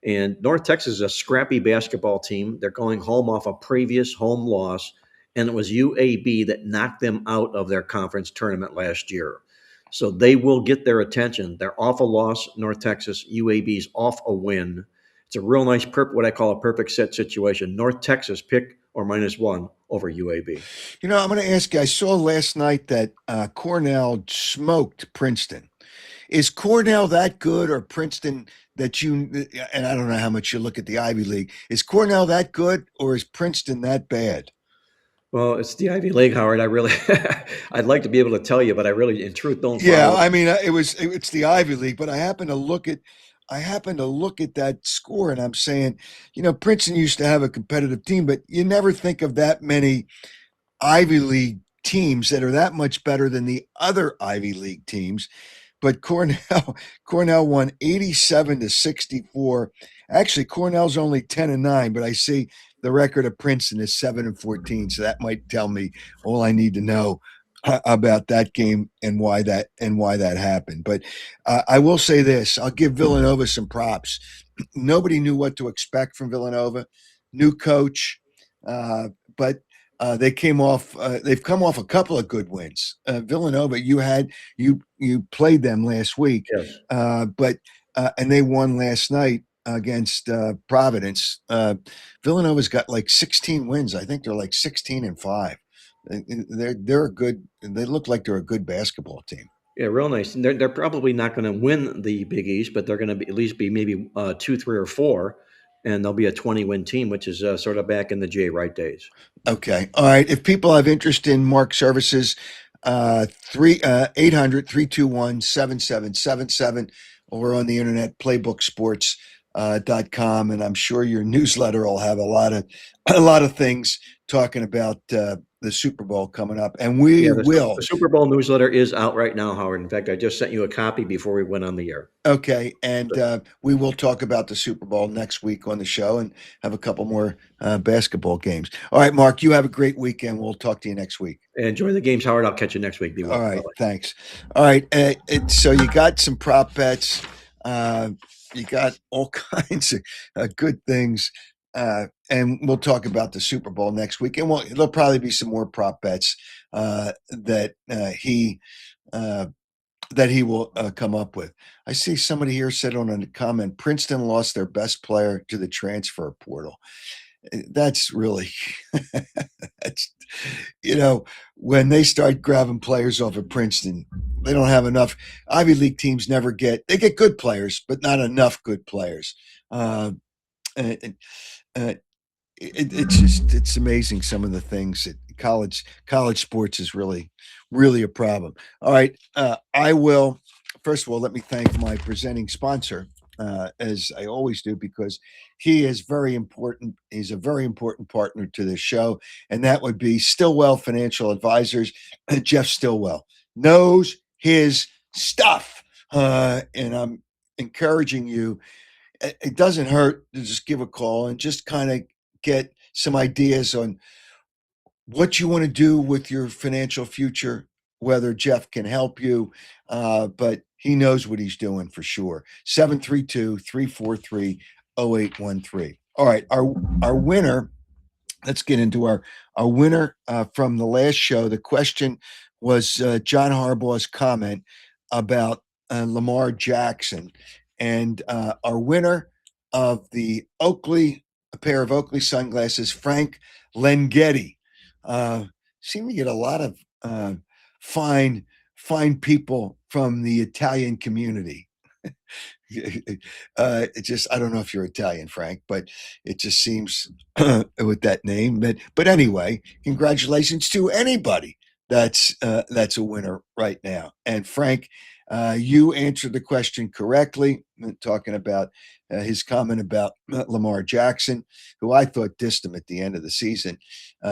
And North Texas is a scrappy basketball team. They're going home off a previous home loss, and it was UAB that knocked them out of their conference tournament last year. So they will get their attention. They're off a loss, North Texas. UAB's off a win. It's a real nice, what I call a perfect set situation. North Texas pick or -1 over UAB. You know, I'm going to ask you. I saw last night that Cornell smoked Princeton. Is Cornell that good, or Princeton that you? And I don't know how much you look at the Ivy League. Is Cornell that good, or is Princeton that bad? Well, it's the Ivy League, Howard. I really, I'd like to be able to tell you, but I really, in truth, don't Yeah, follow. I mean, it's the Ivy League, but I happen to look at that score, and I'm saying, Princeton used to have a competitive team, but you never think of that many Ivy League teams that are that much better than the other Ivy League teams. But Cornell Cornell won 87-64. Actually, Cornell's only 10-9, but I see the record of Princeton is 7-14. So that might tell me all I need to know about that game and why that happened. But I will say this: I'll give Villanova some props. Nobody knew what to expect from Villanova. New coach, but they came off. They've come off a couple of good wins. Villanova, you played them last week, Yes. but and they won last night against Providence. Villanova's got like 16 wins. I think they're like 16-5. They're a good. They look like they're a good basketball team. Yeah, real nice. And they're probably not going to win the Big East, but they're going to be at least be maybe 2, 3, or 4, and they'll be a 20-win team, which is sort of back in the Jay Wright days. Okay. All right. If people have interest in Mark services, 800-321-7777, or on the internet, playbooksports.com. And I'm sure your newsletter will have a lot of things talking about the Super Bowl coming up. And we Yeah, the will. Super Bowl newsletter is out right now, Howard. In fact, I just sent you a copy before we went on the air. Okay, and we will talk about the Super Bowl next week on the show and have a couple more basketball games. All right, Mark, you have a great weekend. We'll talk to you next week. Enjoy the games, Howard. I'll catch you next week. Be All well. right, Bye-bye. thanks. All right, so you got some prop bets. You got all kinds of good things. And we'll talk about the Super Bowl next week. And there'll probably be some more prop bets that he will come up with. I see somebody here said on a comment, Princeton lost their best player to the transfer portal. That's really, that's, when they start grabbing players off of Princeton, they don't have enough. Ivy League teams they get good players, but not enough good players. And, it's amazing some of the things that college sports is really a problem. All right, I will first of all let me thank my presenting sponsor, as I always do, because he is very important. He's a very important partner to this show, and that would be Stillwell Financial Advisors, Jeff Stillwell. knows his stuff. And I'm encouraging you. It doesn't hurt to just give a call and just kind of get some ideas on what you want to do with your financial future, whether Jeff can help you, but he knows what he's doing for sure. 732-343-0813. All right, our winner, let's get into our winner from the last show. The question was John Harbaugh's comment about Lamar Jackson, and our winner of the Oakley, a pair of Oakley sunglasses, Frank Lengetti. Uh, Seem to get a lot of fine fine people from the Italian community. It just, I don't know if you're Italian, Frank, but it just seems with that name. But anyway, congratulations to anybody that's a winner right now. And Frank, you answered the question correctly, talking about his comment about Lamar Jackson, who I thought dissed him at the end of the season.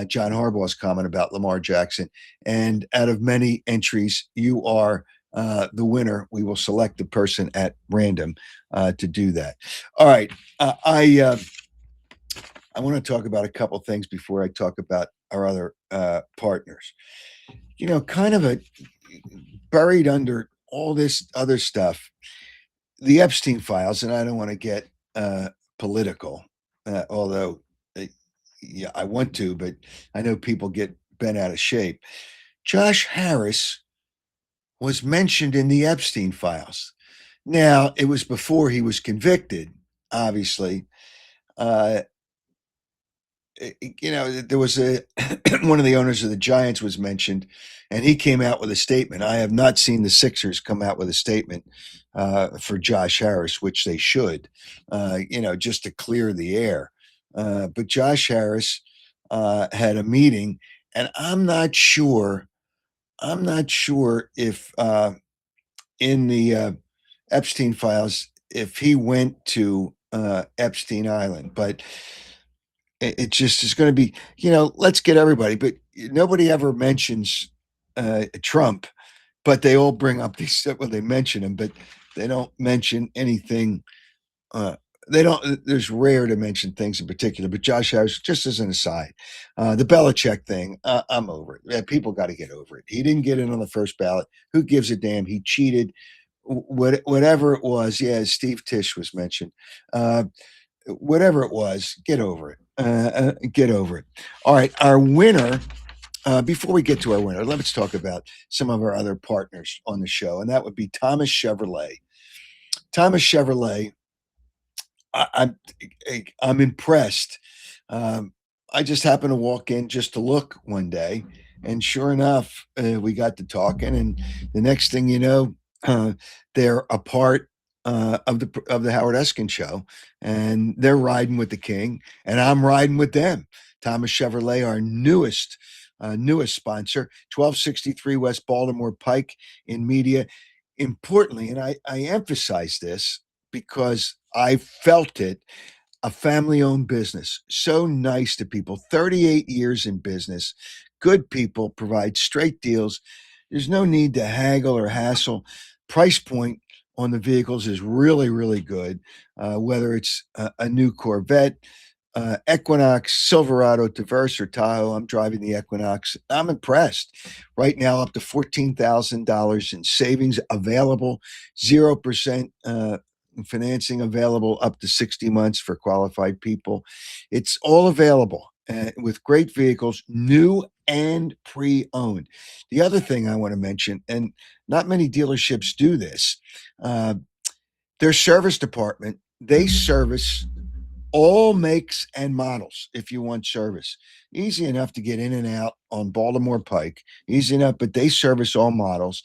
John Harbaugh's comment about Lamar Jackson. And out of many entries, you are the winner. We will select the person at random to do that. All right. I want to talk about a couple things before I talk about our other partners. You know, kind of a buried under all this other stuff, the Epstein files, and I don't want to get political, although yeah, I want to, but I know people get bent out of shape. Josh Harris was mentioned in the Epstein files. Now, it was before he was convicted, obviously. Uh, there was a one of the owners of the Giants was mentioned, and he came out with a statement. I have not seen the Sixers come out with a statement for Josh Harris, which they should, just to clear the air. But Josh Harris had a meeting, and I'm not sure. I'm not sure if in the Epstein files if he went to Epstein Island, but it just is going to be, let's get everybody, but nobody ever mentions Trump, but they all bring up these, well, they mention him, but they don't mention anything. Uh, they don't, there's rare to mention things in particular, but Josh Harris, just as an aside, the Belichick thing, I'm over it. Yeah, people got to get over it. He didn't get in on the first ballot. Who gives a damn? He cheated. Whatever it was. Yeah, Steve Tisch was mentioned. Whatever it was, get over it. Get over it. All right, our winner. Before we get to our winner, let's talk about some of our other partners on the show, and that would be Thomas Chevrolet. Thomas Chevrolet, I'm impressed. I just happened to walk in just to look one day, and sure enough, we got to talking, and the next thing you know, uh, they're a part of the Howard Eskin show, and they're riding with the king, and I'm riding with them. Thomas Chevrolet, our newest sponsor, 1263 West Baltimore Pike in Media. Importantly, and I emphasize this because I felt it, a family owned business. So nice to people, 38 years in business, good people, provide straight deals. There's no need to haggle or hassle. Price point on the vehicles is really, really good, whether it's a new Corvette, Equinox, Silverado, Diverse, or Tahoe. I'm driving the Equinox. I'm impressed. Right now, up to $14,000 in savings available, 0% financing available up to 60 months for qualified people. It's all available with great vehicles, new and pre-owned. The other thing I want to mention, and not many dealerships do this, uh, their service department, they service all makes and models if you want service. Easy enough to get in and out on Baltimore Pike. Easy enough, but they service all models.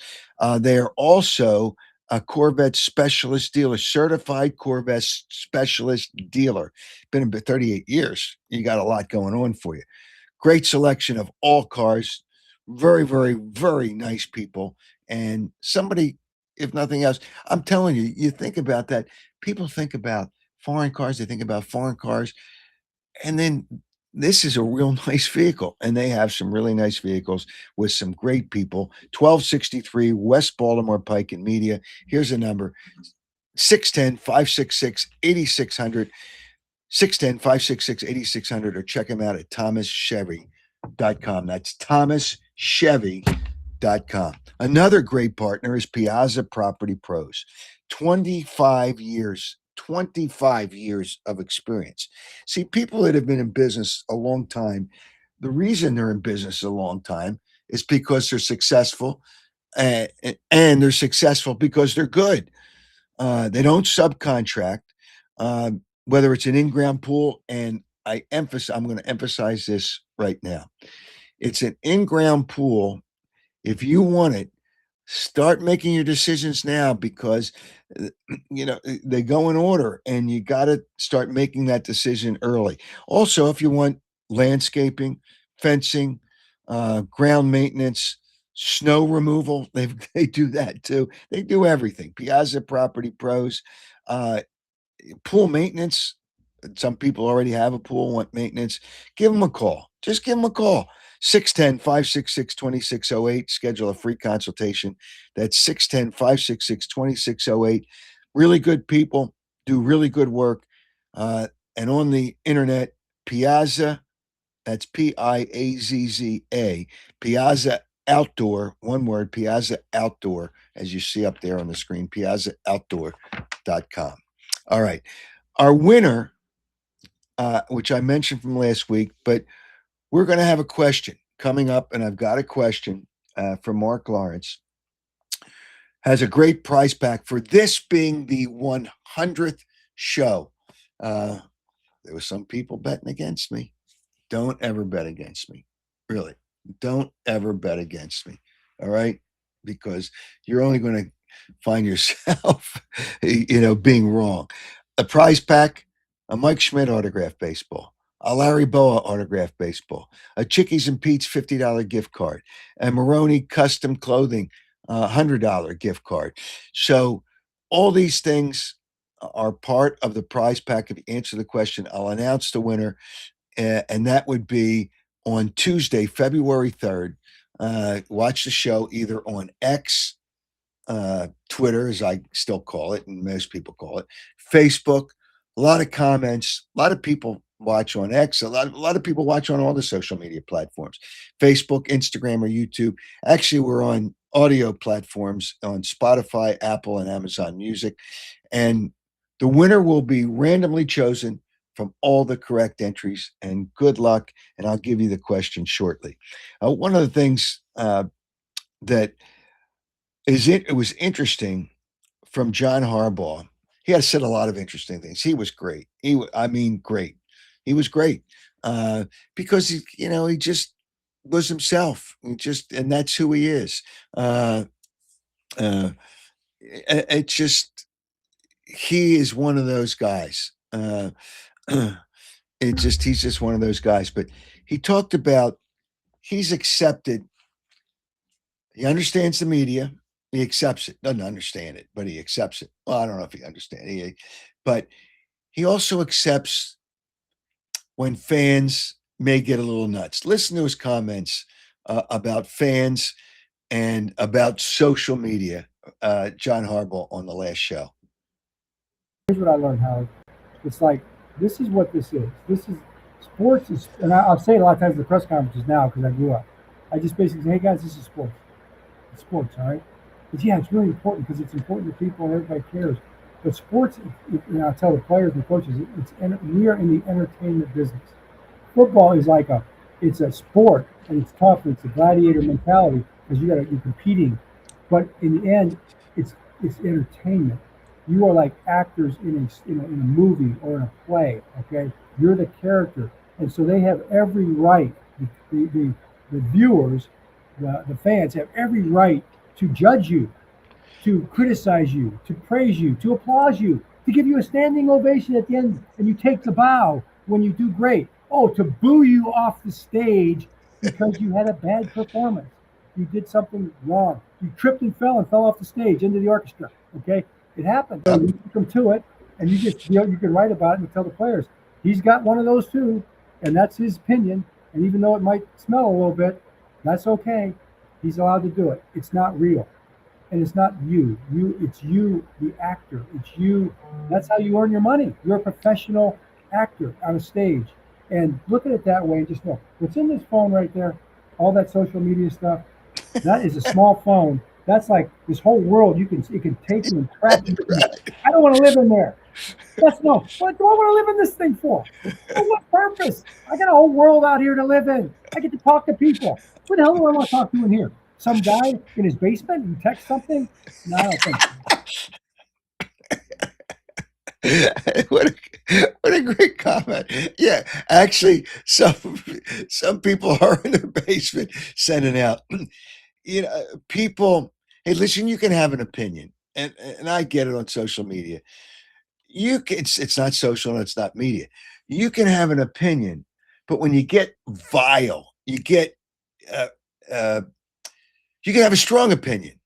They are also a Corvette specialist dealer, certified Corvette specialist dealer. Been in 38 years. You got a lot going on for you. Great selection of all cars. Very, very, very nice people. And somebody, if nothing else, I'm telling you, you think about that. People think about foreign cars, they think about foreign cars, and then this is a real nice vehicle, and they have some really nice vehicles with some great people. 1263 West Baltimore Pike and Media. Here's a number: 610-566-8600. 610-566-8600, or check them out at thomaschevy.com. That's thomaschevy.com. Another great partner is Piazza Property Pros. 25 years of experience. See, people that have been in business a long time, the reason they're in business a long time is because they're successful, and they're successful because they're good. They don't subcontract, whether it's an in-ground pool, and I'm going to emphasize this right now. It's an in-ground pool. If you want it, start making your decisions now, because uh, they go in order, and you got to start making that decision early. Also, if you want landscaping, fencing, ground maintenance, snow removal, they do that too. They do everything. Piazza Property Pros. Uh, Pool maintenance. Some people already have a pool, want maintenance. Give them a call. Just give them a call. 610-566-2608. Schedule a free consultation. That's 610-566-2608. Really good people, do really good work. And on the internet, Piazza, that's Piazza, Piazza Outdoor, one word, Piazza Outdoor, as you see up there on the screen, piazzaoutdoor.com. All right. Our winner, which I mentioned from last week, but we're going to have a question coming up, and I've got a question from Mark Lawrence. Has a great prize pack for this being the 100th show. There were some people betting against me. Don't ever bet against me. Really. Don't ever bet against me. All right? Because you're only going to find yourself, being wrong. A prize pack, a Mike Schmidt autographed baseball, a Larry Boa autographed baseball, a Chickies and Pete's $50 gift card, a Maroney custom clothing $100 gift card. So all these things are part of the prize pack. If you answer the question, I'll announce the winner, and that would be on Tuesday, February 3rd. Watch the show either on X, Twitter, as I still call it, and most people call it, Facebook. A lot of comments. A lot of people watch on X. A lot of people watch on all the social media platforms, Facebook, Instagram, or YouTube. Actually, we're on audio platforms on Spotify, Apple, and Amazon Music. And the winner will be randomly chosen from all the correct entries. And good luck. And I'll give you the question shortly. One of the things that it was interesting from John Harbaugh. He has said a lot of interesting things. He was great. Great. He was great because he just was himself. And that's who he is. It just he is one of those guys. He's just one of those guys. But he talked about he's accepted. He understands the media. He accepts it. Doesn't understand it, but he accepts it. Well, I don't know if he understands it, but he also accepts when fans may get a little nuts. Listen to his comments about fans and about social media. John Harbaugh on the last show. Here's what I learned, Howard. It's like, this is what this is. This is sports is, and I'll say it a lot of times in the press conferences now because I grew up. I just basically say, hey guys, this is sports. It's sports, all right? But yeah, it's really important because it's important to people and everybody cares. But sports, I tell the players and coaches, we are in the entertainment business. Football is like it's a sport and it's tough. And it's a gladiator mentality because you're competing. But in the end, it's entertainment. You are like actors in a movie or in a play. Okay, you're the character, and so they have every right. The viewers, the fans have every right to judge you, to criticize you, to praise you, to applaud you, to give you a standing ovation at the end, and you take the bow when you do great. Oh, to boo you off the stage because you had a bad performance. You did something wrong. You tripped and fell off the stage into the orchestra. Okay, it happened. So you come to it, and you can write about it and tell the players, he's got one of those too. and that's his opinion. And even though it might smell a little bit, that's okay. He's allowed to do it. It's not real, and it's not you. It's you, the actor. It's you. That's how you earn your money. You're a professional actor on a stage, and look at it that way. And just know what's in this phone right there. All that social media stuff. That is a small phone. That's like this whole world. It can take you and trap you. I don't want to live in there. That's no. What do I want to live in this thing for? For what purpose? I got a whole world out here to live in. I get to talk to people. Who the hell do I want to talk to in here? Some guy in his basement and text something? No, I don't think What a great comment. Yeah, actually, some people are in their basement sending out. People. Hey, listen, you can have an opinion, and I get it on social media. It's not social and it's not media. You can have an opinion, but when you get vile, uh, uh, you can have a strong opinion.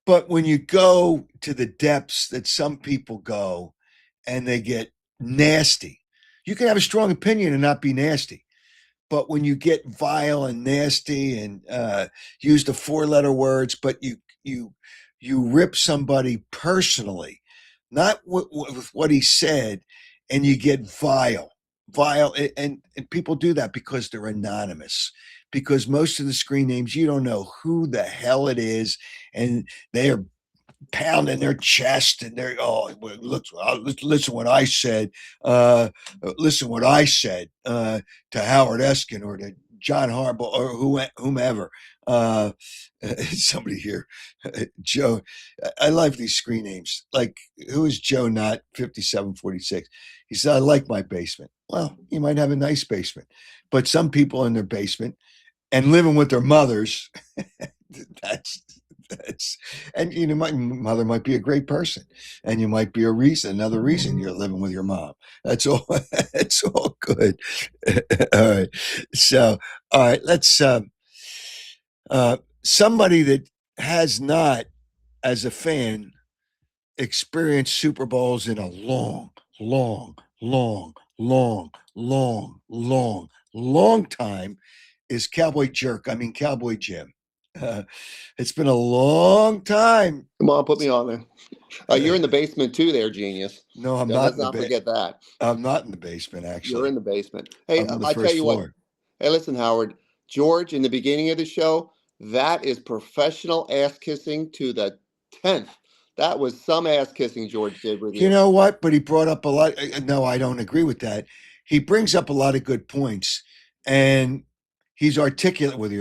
But when you go to the depths that some people go and they get nasty, you can have a strong opinion and not be nasty. But when you get vile and nasty and use the four-letter words, but you rip somebody personally, not with what he said, and you get vile, and people do that because they're anonymous. Because most of the screen names, you don't know who the hell it is, and they are pounding their chest and they're listen what I said. Listen what I said to Howard Eskin or to John Harbaugh or whomever. Somebody here, Joe. I like these screen names. Like, who is Joe? Not 5746. He said, "I like my basement." Well, you might have a nice basement, but some people in their basement and living with their mothers. that's that's and my mother might be a great person, and you might be another reason you're living with your mom. That's all. That's all good. All right. So, all right. Let's somebody that has not, as a fan, experienced Super Bowls in a long, long, long, long, long, long, long time is Cowboy Jerk. I mean, Cowboy Jim. Uh, it's been a long time. Come on, put me on there. You're in the basement too, there, genius. No, I'm Yeah, not let's in the not forget that. I'm not in the basement, You're actually. in the basement. Hey, I'm on the I tell first you what. floor. Hey, listen, Howard. George, in the beginning of the show, that is professional ass kissing to the 10th. That was some ass kissing George did with You you. know what? But he brought up a lot. No, I don't agree with that. He brings up a lot of good points, and he's articulate with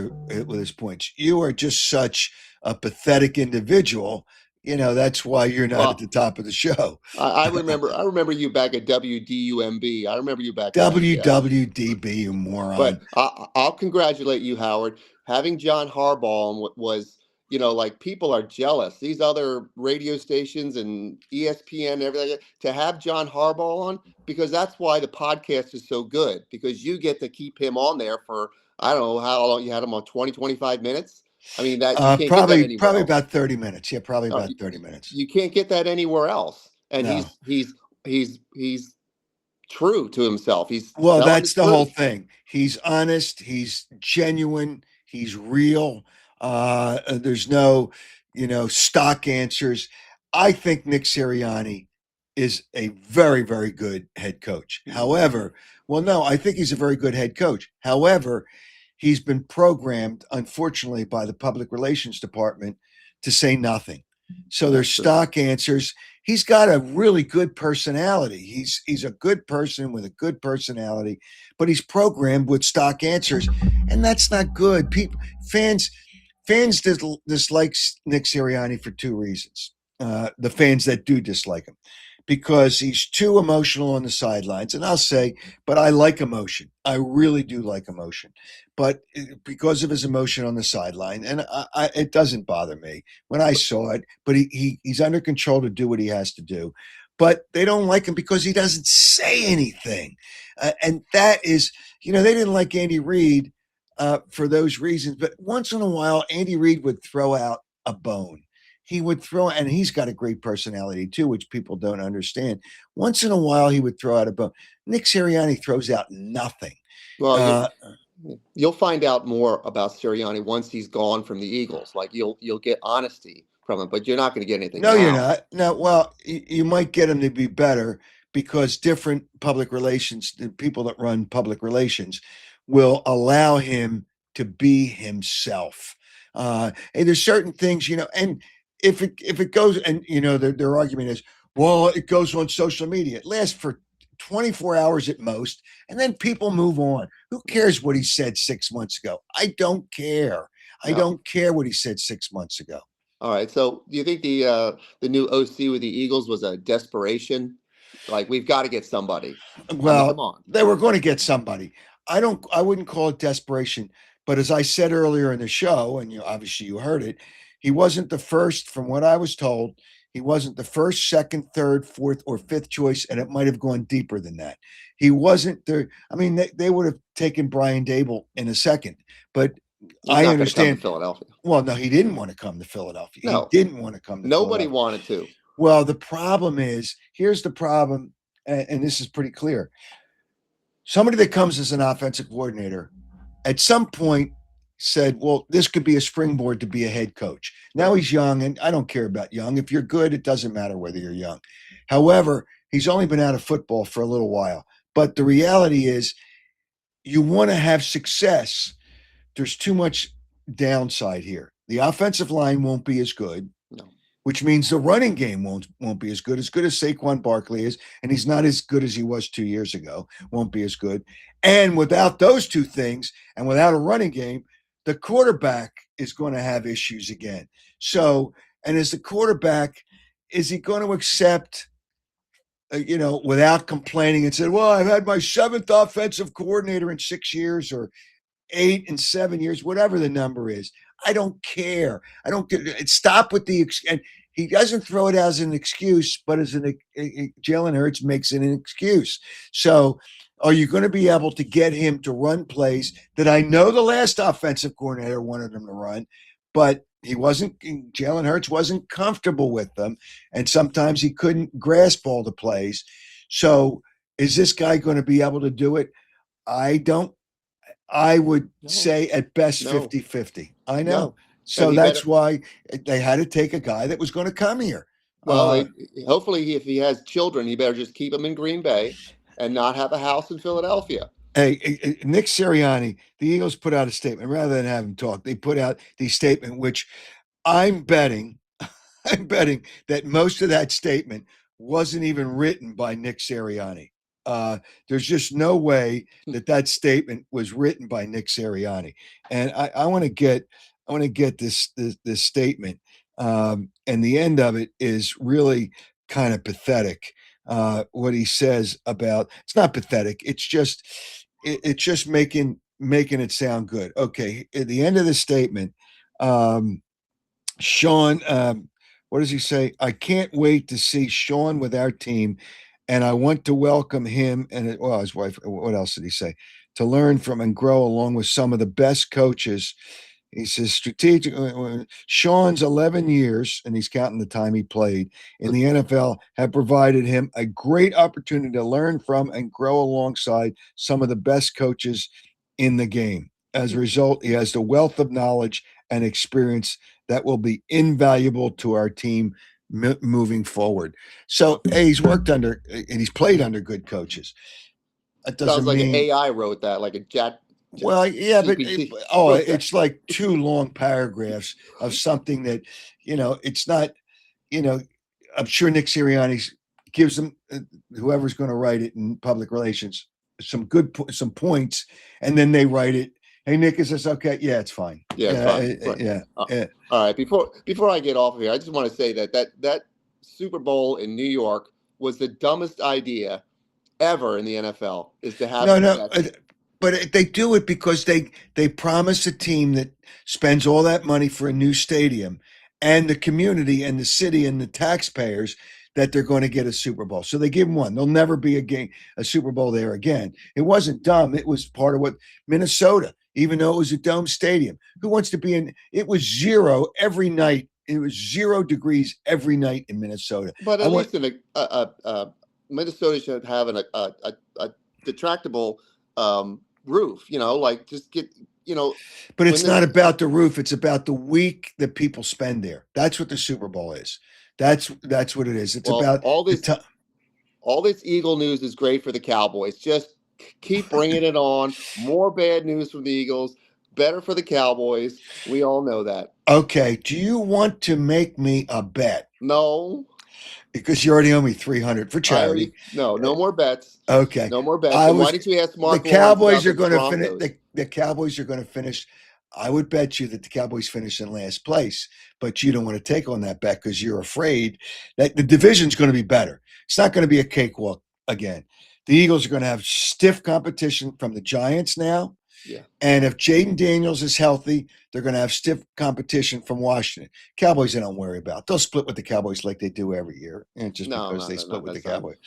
his points. You are just such a pathetic individual. That's why you're not at the Well, top of the show. I remember you back at WDUMB. I remember you back then. Yeah. WWDB, you moron. But I'll congratulate you, Howard. Having John Harbaugh on was, like people are jealous. These other radio stations and ESPN and everything, to have John Harbaugh on, because that's why the podcast is so good, because you get to keep him on there for, I don't know how long you had him on, 20, 25 minutes. I mean, that you can't get that anywhere Probably else. about 30 minutes. Yeah, probably No, about 30 minutes. you can't get that anywhere else. And No. he's true to himself. He's Well, telling the that's the whole truth. thing. He's honest, he's genuine, he's real. There's no, stock answers. I think Nick Sirianni is a very, very good head coach. However, well, no, I think he's a very good head coach. However, he's been programmed, unfortunately, by the public relations department to say nothing. So there's That's true. stock answers. He's got a really good personality. He's a good person with a good personality, but he's programmed with stock answers, and that's not good. Fans dislike Nick Sirianni for two reasons. The fans that do dislike him, because he's too emotional on the sidelines. And I'll say, but I like emotion. I really do like emotion. But because of his emotion on the sideline, and it doesn't bother me when I saw it, but he's under control to do what he has to do. But they don't like him because he doesn't say anything. And that is, they didn't like Andy Reid for those reasons. But once in a while, Andy Reid would throw out a bone. He would throw, and he's got a great personality too, which people don't understand. Once in a while, he would throw out a bone. Nick Sirianni throws out nothing. Well, Uh, you'll find out more about Sirianni once he's gone from the Eagles. Like you'll get honesty from him, but you're not going to get anything no, you're now. not. No, well, you might get him to be better because different public relations, the people that run public relations, will allow him to be himself. And there's certain things, and if it goes, and their argument is, well, it goes on social media. It lasts for 24 hours at most, and then people move on. Who cares what he said 6 months ago? I don't care. I No. don't care what he said 6 months ago. All right. So, do you think the new OC with the Eagles was a desperation? Like we've got to get somebody. I mean, come Well, on. they were going to get somebody. I wouldn't call it desperation, but as I said earlier in the show, and obviously you heard it, he wasn't the first, from what I was told, he wasn't the first, second, third, fourth, or fifth choice, and it might have gone deeper than that. He wasn't there. I mean, they would have taken Brian Dable in a second, but He's I not going to come to understand. Philadelphia. Well, no, he didn't want to come to Philadelphia. He No. didn't want to come to Nobody Philadelphia. wanted to. Well, the problem is, here's the problem, and this is pretty clear. Somebody that comes as an offensive coordinator at some point said, well, this could be a springboard to be a head coach. Now he's young, and I don't care about young. If you're good, it doesn't matter whether you're young. However, he's only been out of football for a little while. But the reality is, you want to have success. There's too much downside here. The offensive line won't be as good. No. Which means the running game won't be as good as Saquon Barkley is, and he's not as good as he was 2 years ago. Won't be as good. And without those two things, and without a running game, the quarterback is going to have issues again. So, and as the quarterback, is he going to accept, without complaining and say, well, I've had my seventh offensive coordinator in 6 years, or 8 and 7 years, whatever the number is. I don't care. I don't get. Stop with the. And he doesn't throw it as an excuse, but as Jalen Hurts makes it an excuse. So, are you going to be able to get him to run plays that I know the last offensive coordinator wanted him to run, but he wasn't. Jalen Hurts wasn't comfortable with them, and sometimes he couldn't grasp all the plays. So, is this guy going to be able to do it? I don't. I would say at best 50-50. I know. No. So And he that's better- why they had to take a guy that was going to come here. Well, hopefully, if he has children, he better just keep them in Green Bay and not have a house in Philadelphia. Hey, Nick Sirianni, the Eagles put out a statement rather than have him talk. They put out the statement, which I'm betting that most of that statement wasn't even written by Nick Sirianni. There's just no way that statement was written by Nick Sirianni. And I want to get this statement. And the end of it is really kind of pathetic. What he says about, it's not pathetic. It's just making it sound good. Okay. At the end of the statement, Sean, what does he say? I can't wait to see Sean with our team, and I want to welcome him and his wife. What else did he say? To learn from and grow along with some of the best coaches. He says strategic. Sean's 11 years, and he's counting the time he played in the NFL, have provided him a great opportunity to learn from and grow alongside some of the best coaches in the game. As a result, he has the wealth of knowledge and experience that will be invaluable to our team moving forward. So, he's worked under and he's played under good coaches. It doesn't Sounds like mean an AI wrote that, like a chat. well, yeah, but GPT. it's like 2 long paragraphs of something that, it's not, I'm sure Nick Sirianni gives them, whoever's going to write it in public relations, some points, and then they write it. Hey, Nick, is this okay? Yeah, it's fine. Yeah, it's fine. Right. Yeah. All right. Before I get off of here, I just want to say that Super Bowl in New York was the dumbest idea ever in the NFL. Is to have but they do it because they promise a team that spends all that money for a new stadium and the community and the city and the taxpayers that they're going to get a Super Bowl. So they give them one. There'll never be a Super Bowl there again. It wasn't dumb. It was part of what Minnesota, even though it was a dome stadium. Who wants to be in? It was 0 every night. It was 0 degrees every night in Minnesota. But at least in Minnesota should have a detractable roof. Like just get But when it's this not about the roof. It's about the week that people spend there. That's what the Super Bowl is. That's what it is. It's well about the time. all this Eagle news is great for the Cowboys. Just keep bringing it on. More bad news from the Eagles. Better for the Cowboys. We all know that. Okay. Do you want to make me a bet? No, Because you already owe me 300 for I already charity. no more bets. Okay. No more bets. I And why was didn't you ask the Mark Lawrence about Cowboys are the going to finish Broncos? the Cowboys are going to finish. I would bet you that the Cowboys finish in last place, but you don't want to take on that bet because you're afraid that the division's going to be better. It's not going to be a cakewalk again. The Eagles are going to have stiff competition from the Giants now. Yeah. And if Jaden Daniels is healthy, they're going to have stiff competition from Washington. Cowboys, they don't worry about. They'll split with the Cowboys like they do every year, and just No, because no, they no, split no. with the That's not. Cowboys.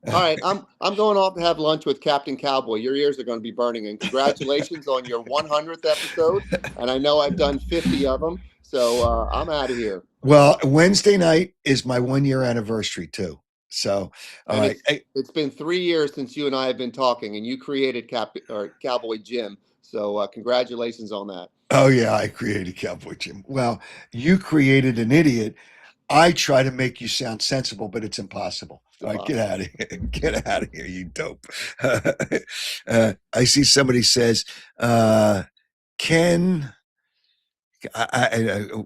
All right, I'm going off to have lunch with Captain Cowboy. Your ears are going to be burning, and congratulations on your 100th episode. And I know I've done 50 of them, so I'm out of here. Well, Wednesday night is my 1 year anniversary too. So, all And right. it's been 3 years since you and I have been talking, and you created Cowboy Jim. So congratulations on that. Oh yeah, I created Cowboy Jim. Well, you created an idiot. I try to make you sound sensible, but it's impossible. All right, get out of here. Get out of here, you dope. I see somebody says, Ken,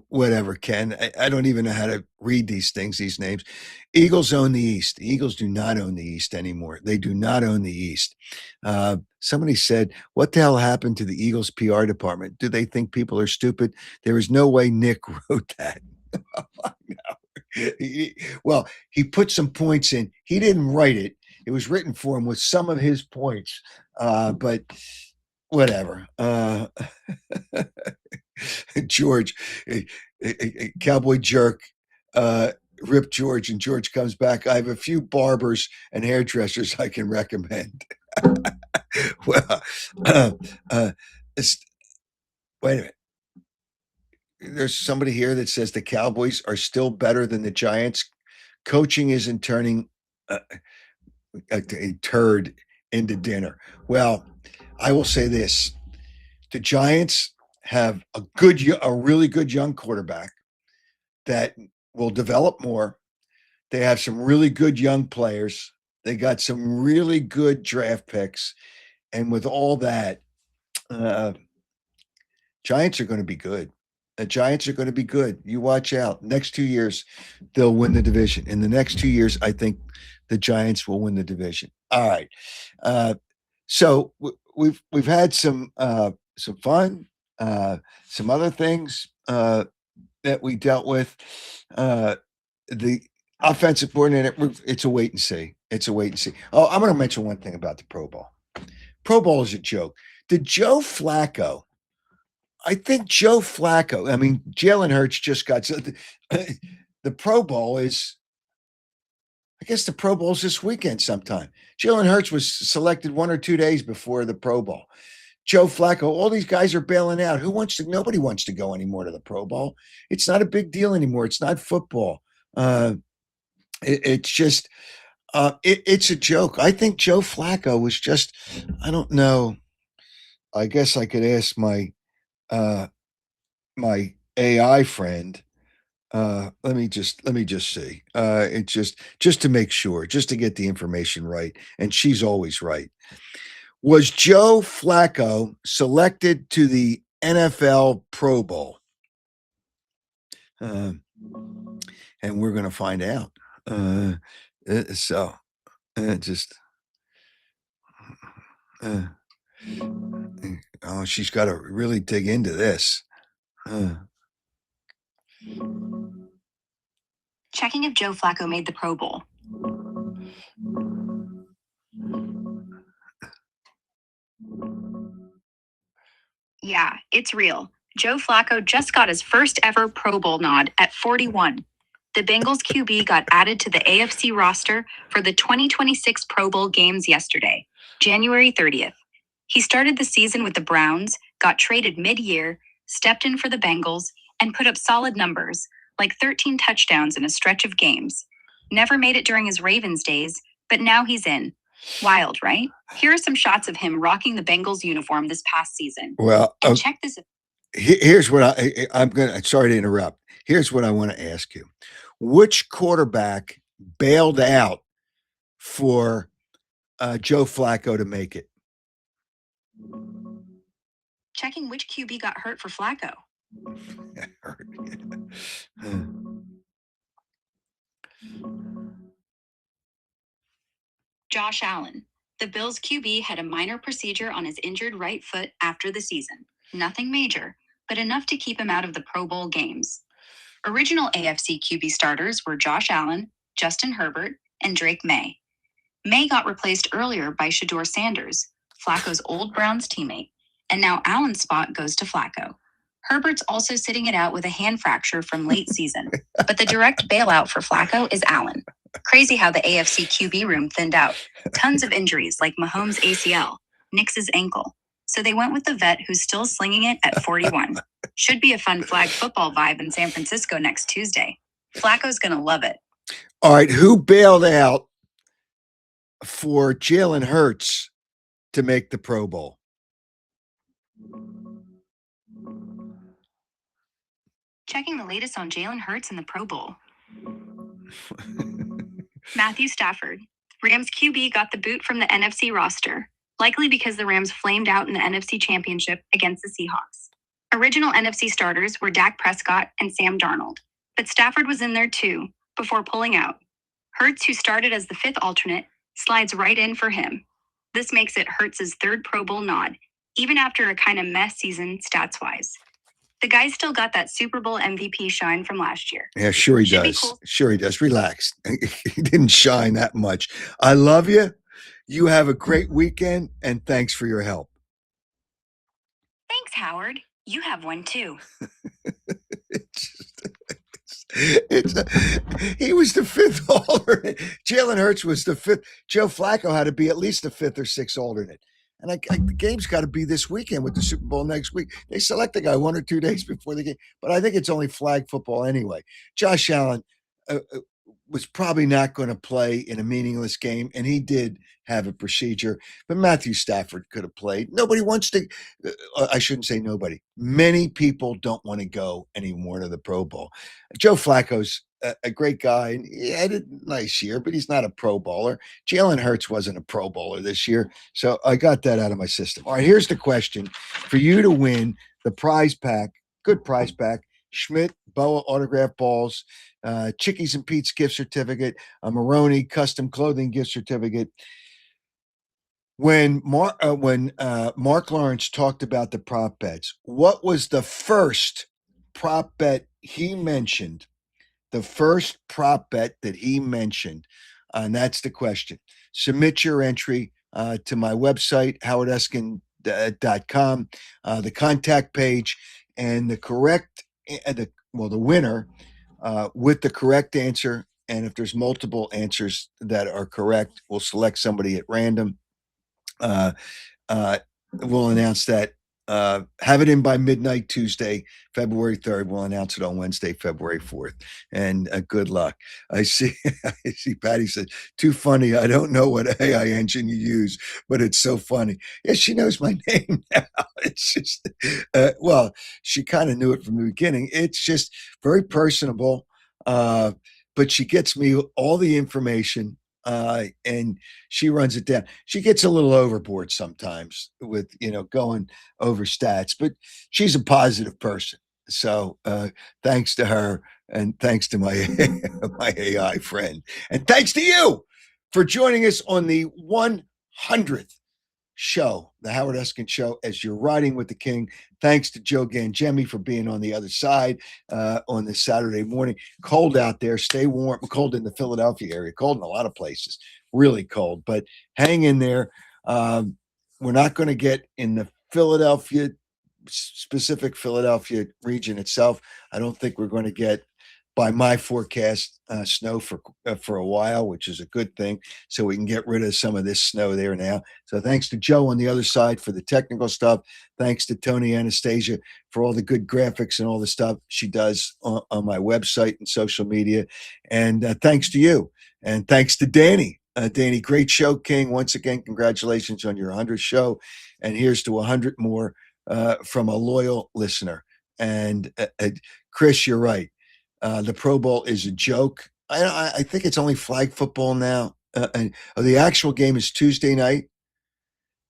whatever, Ken. I don't even know how to read these things, these names. Eagles own the East. The Eagles do not own the East anymore. They do not own the East. Somebody said, what the hell happened to the Eagles PR department? Do they think people are stupid? There is no way Nick wrote that. Well, he put some points in. He didn't write it. It was written for him with some of his points. But whatever. George, a cowboy jerk, Rip George, and George comes back. I have a few barbers and hairdressers I can recommend. Well, wait a minute. There's somebody here that says the Cowboys are still better than the Giants. Coaching isn't turning a turd into dinner. Well, I will say this: the Giants have a really good young quarterback that will develop more. They have some really good young players. They got some really good draft picks, and with all that, Giants are going to be good. The Giants are going to be good. You watch out. Next 2 years, they'll win the division. In the next 2 years, I think the Giants will win the division. All right. So we've had some fun, some other things that we dealt with. The offensive coordinator, it's a wait and see. It's a wait and see. Oh, I'm going to mention one thing about the Pro Bowl. Pro Bowl is a joke. Did Joe Flacco? I think Joe Flacco. I mean, Jalen Hurts just got the Pro Bowl is. I guess the Pro Bowl's this weekend sometime. Jalen Hurts was selected 1 or 2 days before the Pro Bowl. Joe Flacco, all these guys are bailing out. Nobody wants to go anymore to the Pro Bowl. It's not a big deal anymore. It's not football. It's just, it's a joke. I think Joe Flacco was just, I don't know. I guess I could ask my AI friend. Let me just see. It's just to make sure, just to get the information right, and she's always right. Was Joe Flacco selected to the NFL Pro Bowl? And we're going to find out. So just. Oh, she's got to really dig into this. Checking if Joe Flacco made the Pro Bowl. Yeah, it's real. Joe Flacco just got his first ever Pro Bowl nod at 41. The Bengals QB got added to the AFC roster for the 2026 Pro Bowl games yesterday, January 30th. He started the season with the Browns, got traded mid-year, stepped in for the Bengals, and put up solid numbers, like 13 touchdowns in a stretch of games. Never made it during his Ravens days, but now he's in. Wild, right? Here are some shots of him rocking the Bengals uniform this past season. Well, And check this. here's what I'm gonna. Sorry to interrupt. Here's what I want to ask you: which quarterback bailed out for Joe Flacco to make it? Checking which QB got hurt for Flacco. Josh Allen. The Bills QB had a minor procedure on his injured right foot after the season. Nothing major, but enough to keep him out of the Pro Bowl games. Original AFC QB starters were Josh Allen, Justin Herbert, and Drake May. May got replaced earlier by Shedeur Sanders, Flacco's old Browns teammate, and now Allen's spot goes to Flacco. Herbert's also sitting it out with a hand fracture from late season, but the direct bailout for Flacco is Allen. Crazy how the AFC QB room thinned out. Tons of injuries like Mahomes' ACL, Nix's ankle. So they went with the vet who's still slinging it at 41. Should be a fun flag football vibe in San Francisco next Tuesday. Flacco's going to love it. All right, who bailed out for Jalen Hurts to make the Pro Bowl? Checking the latest on Jalen Hurts in the Pro Bowl. Matthew Stafford. Rams QB got the boot from the NFC roster, likely because the Rams flamed out in the NFC Championship against the Seahawks. Original NFC starters were Dak Prescott and Sam Darnold, but Stafford was in there too, before pulling out. Hurts, who started as the fifth alternate, slides right in for him. This makes it Hurts' third Pro Bowl nod, even after a kind of mess season stats-wise. The guy's still got that Super Bowl MVP shine from last year. Yeah, sure he Should be does. cool. Sure he does. Relax. He didn't shine that much. I love you. You have a great weekend, and thanks for your help. Thanks, Howard. You have one too. He was the fifth alternate. Jalen Hurts was the fifth. Joe Flacco had to be at least the fifth or sixth alternate. And the game's got to be this weekend with the Super Bowl next week. They select the guy 1 or 2 days before the game, but I think it's only flag football anyway. Josh Allen was probably not going to play in a meaningless game, and he did have a procedure. But Matthew Stafford could have played. Nobody wants to. I shouldn't say nobody. Many people don't want to go anymore to the Pro Bowl. Joe Flacco's a great guy, and he had a nice year, but he's not a Pro Bowler. Jalen Hurts wasn't a Pro Bowler this year, so I got that out of my system. All right, here's the question for you to win the prize pack. Good prize pack. Schmidt, Boa autograph balls, Chickies and Pete's gift certificate, a Maroney custom clothing gift certificate. When Mark Lawrence talked about the prop bets, what was the first prop bet he mentioned? The first prop bet that he mentioned, and that's the question. Submit your entry to my website, howardeskin.com, the contact page, and the correct, the winner with the correct answer. And if there's multiple answers that are correct, we'll select somebody at random. We'll announce that. Have it in by midnight Tuesday, February 3rd. We'll announce it on Wednesday, February 4th. And good luck. I see Patty said, too funny. I don't know what AI engine you use, but it's so funny. Yeah, she knows my name now. It's just, she kind of knew it from the beginning. It's just very personable. But she gets me all the information. And she runs it down. She gets a little overboard sometimes with, going over stats, but she's a positive person. So thanks to her, and thanks to my my AI friend, and thanks to you for joining us on the 100th show, the Howard Eskin Show, as you're riding with the king. Thanks to Joe Gangemi for being on the other side on this Saturday morning. Cold out there. Stay warm. Cold in the Philadelphia area. Cold in a lot of places. Really cold. But hang in there. We're not going to get in the specific Philadelphia region itself. I don't think we're going to get, by my forecast, snow for a while, which is a good thing. So we can get rid of some of this snow there now. So thanks to Joe on the other side for the technical stuff. Thanks to Tony Anastasia for all the good graphics and all the stuff she does on my website and social media. And thanks to you. And thanks to Danny Danny, great show, King. Once again, congratulations on your 100th show. And here's to 100 more from a loyal listener. And Chris, you're right. The Pro Bowl is a joke. I think it's only flag football now. And the actual game is Tuesday night.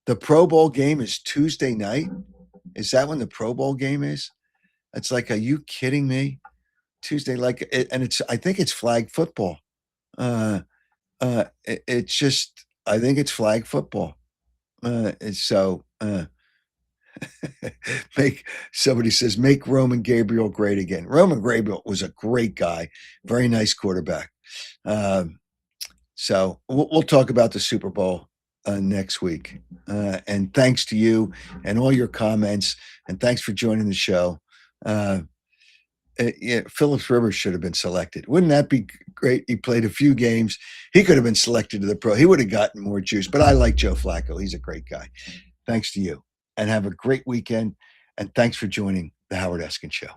The Pro Bowl game is Tuesday night. Is that when the Pro Bowl game is? It's like, are you kidding me? Tuesday, and I think it's flag football. It's just, I think it's flag football. Somebody says, make Roman Gabriel great again. Roman Gabriel was a great guy, very nice quarterback. So we'll talk about the Super Bowl next week. And thanks to you and all your comments, and thanks for joining the show. Yeah, Phillips Rivers should have been selected. Wouldn't that be great? He played a few games. He could have been selected to the pro. He would have gotten more juice. But I like Joe Flacco. He's a great guy. Thanks to you. And have a great weekend. And thanks for joining the Howard Eskin Show.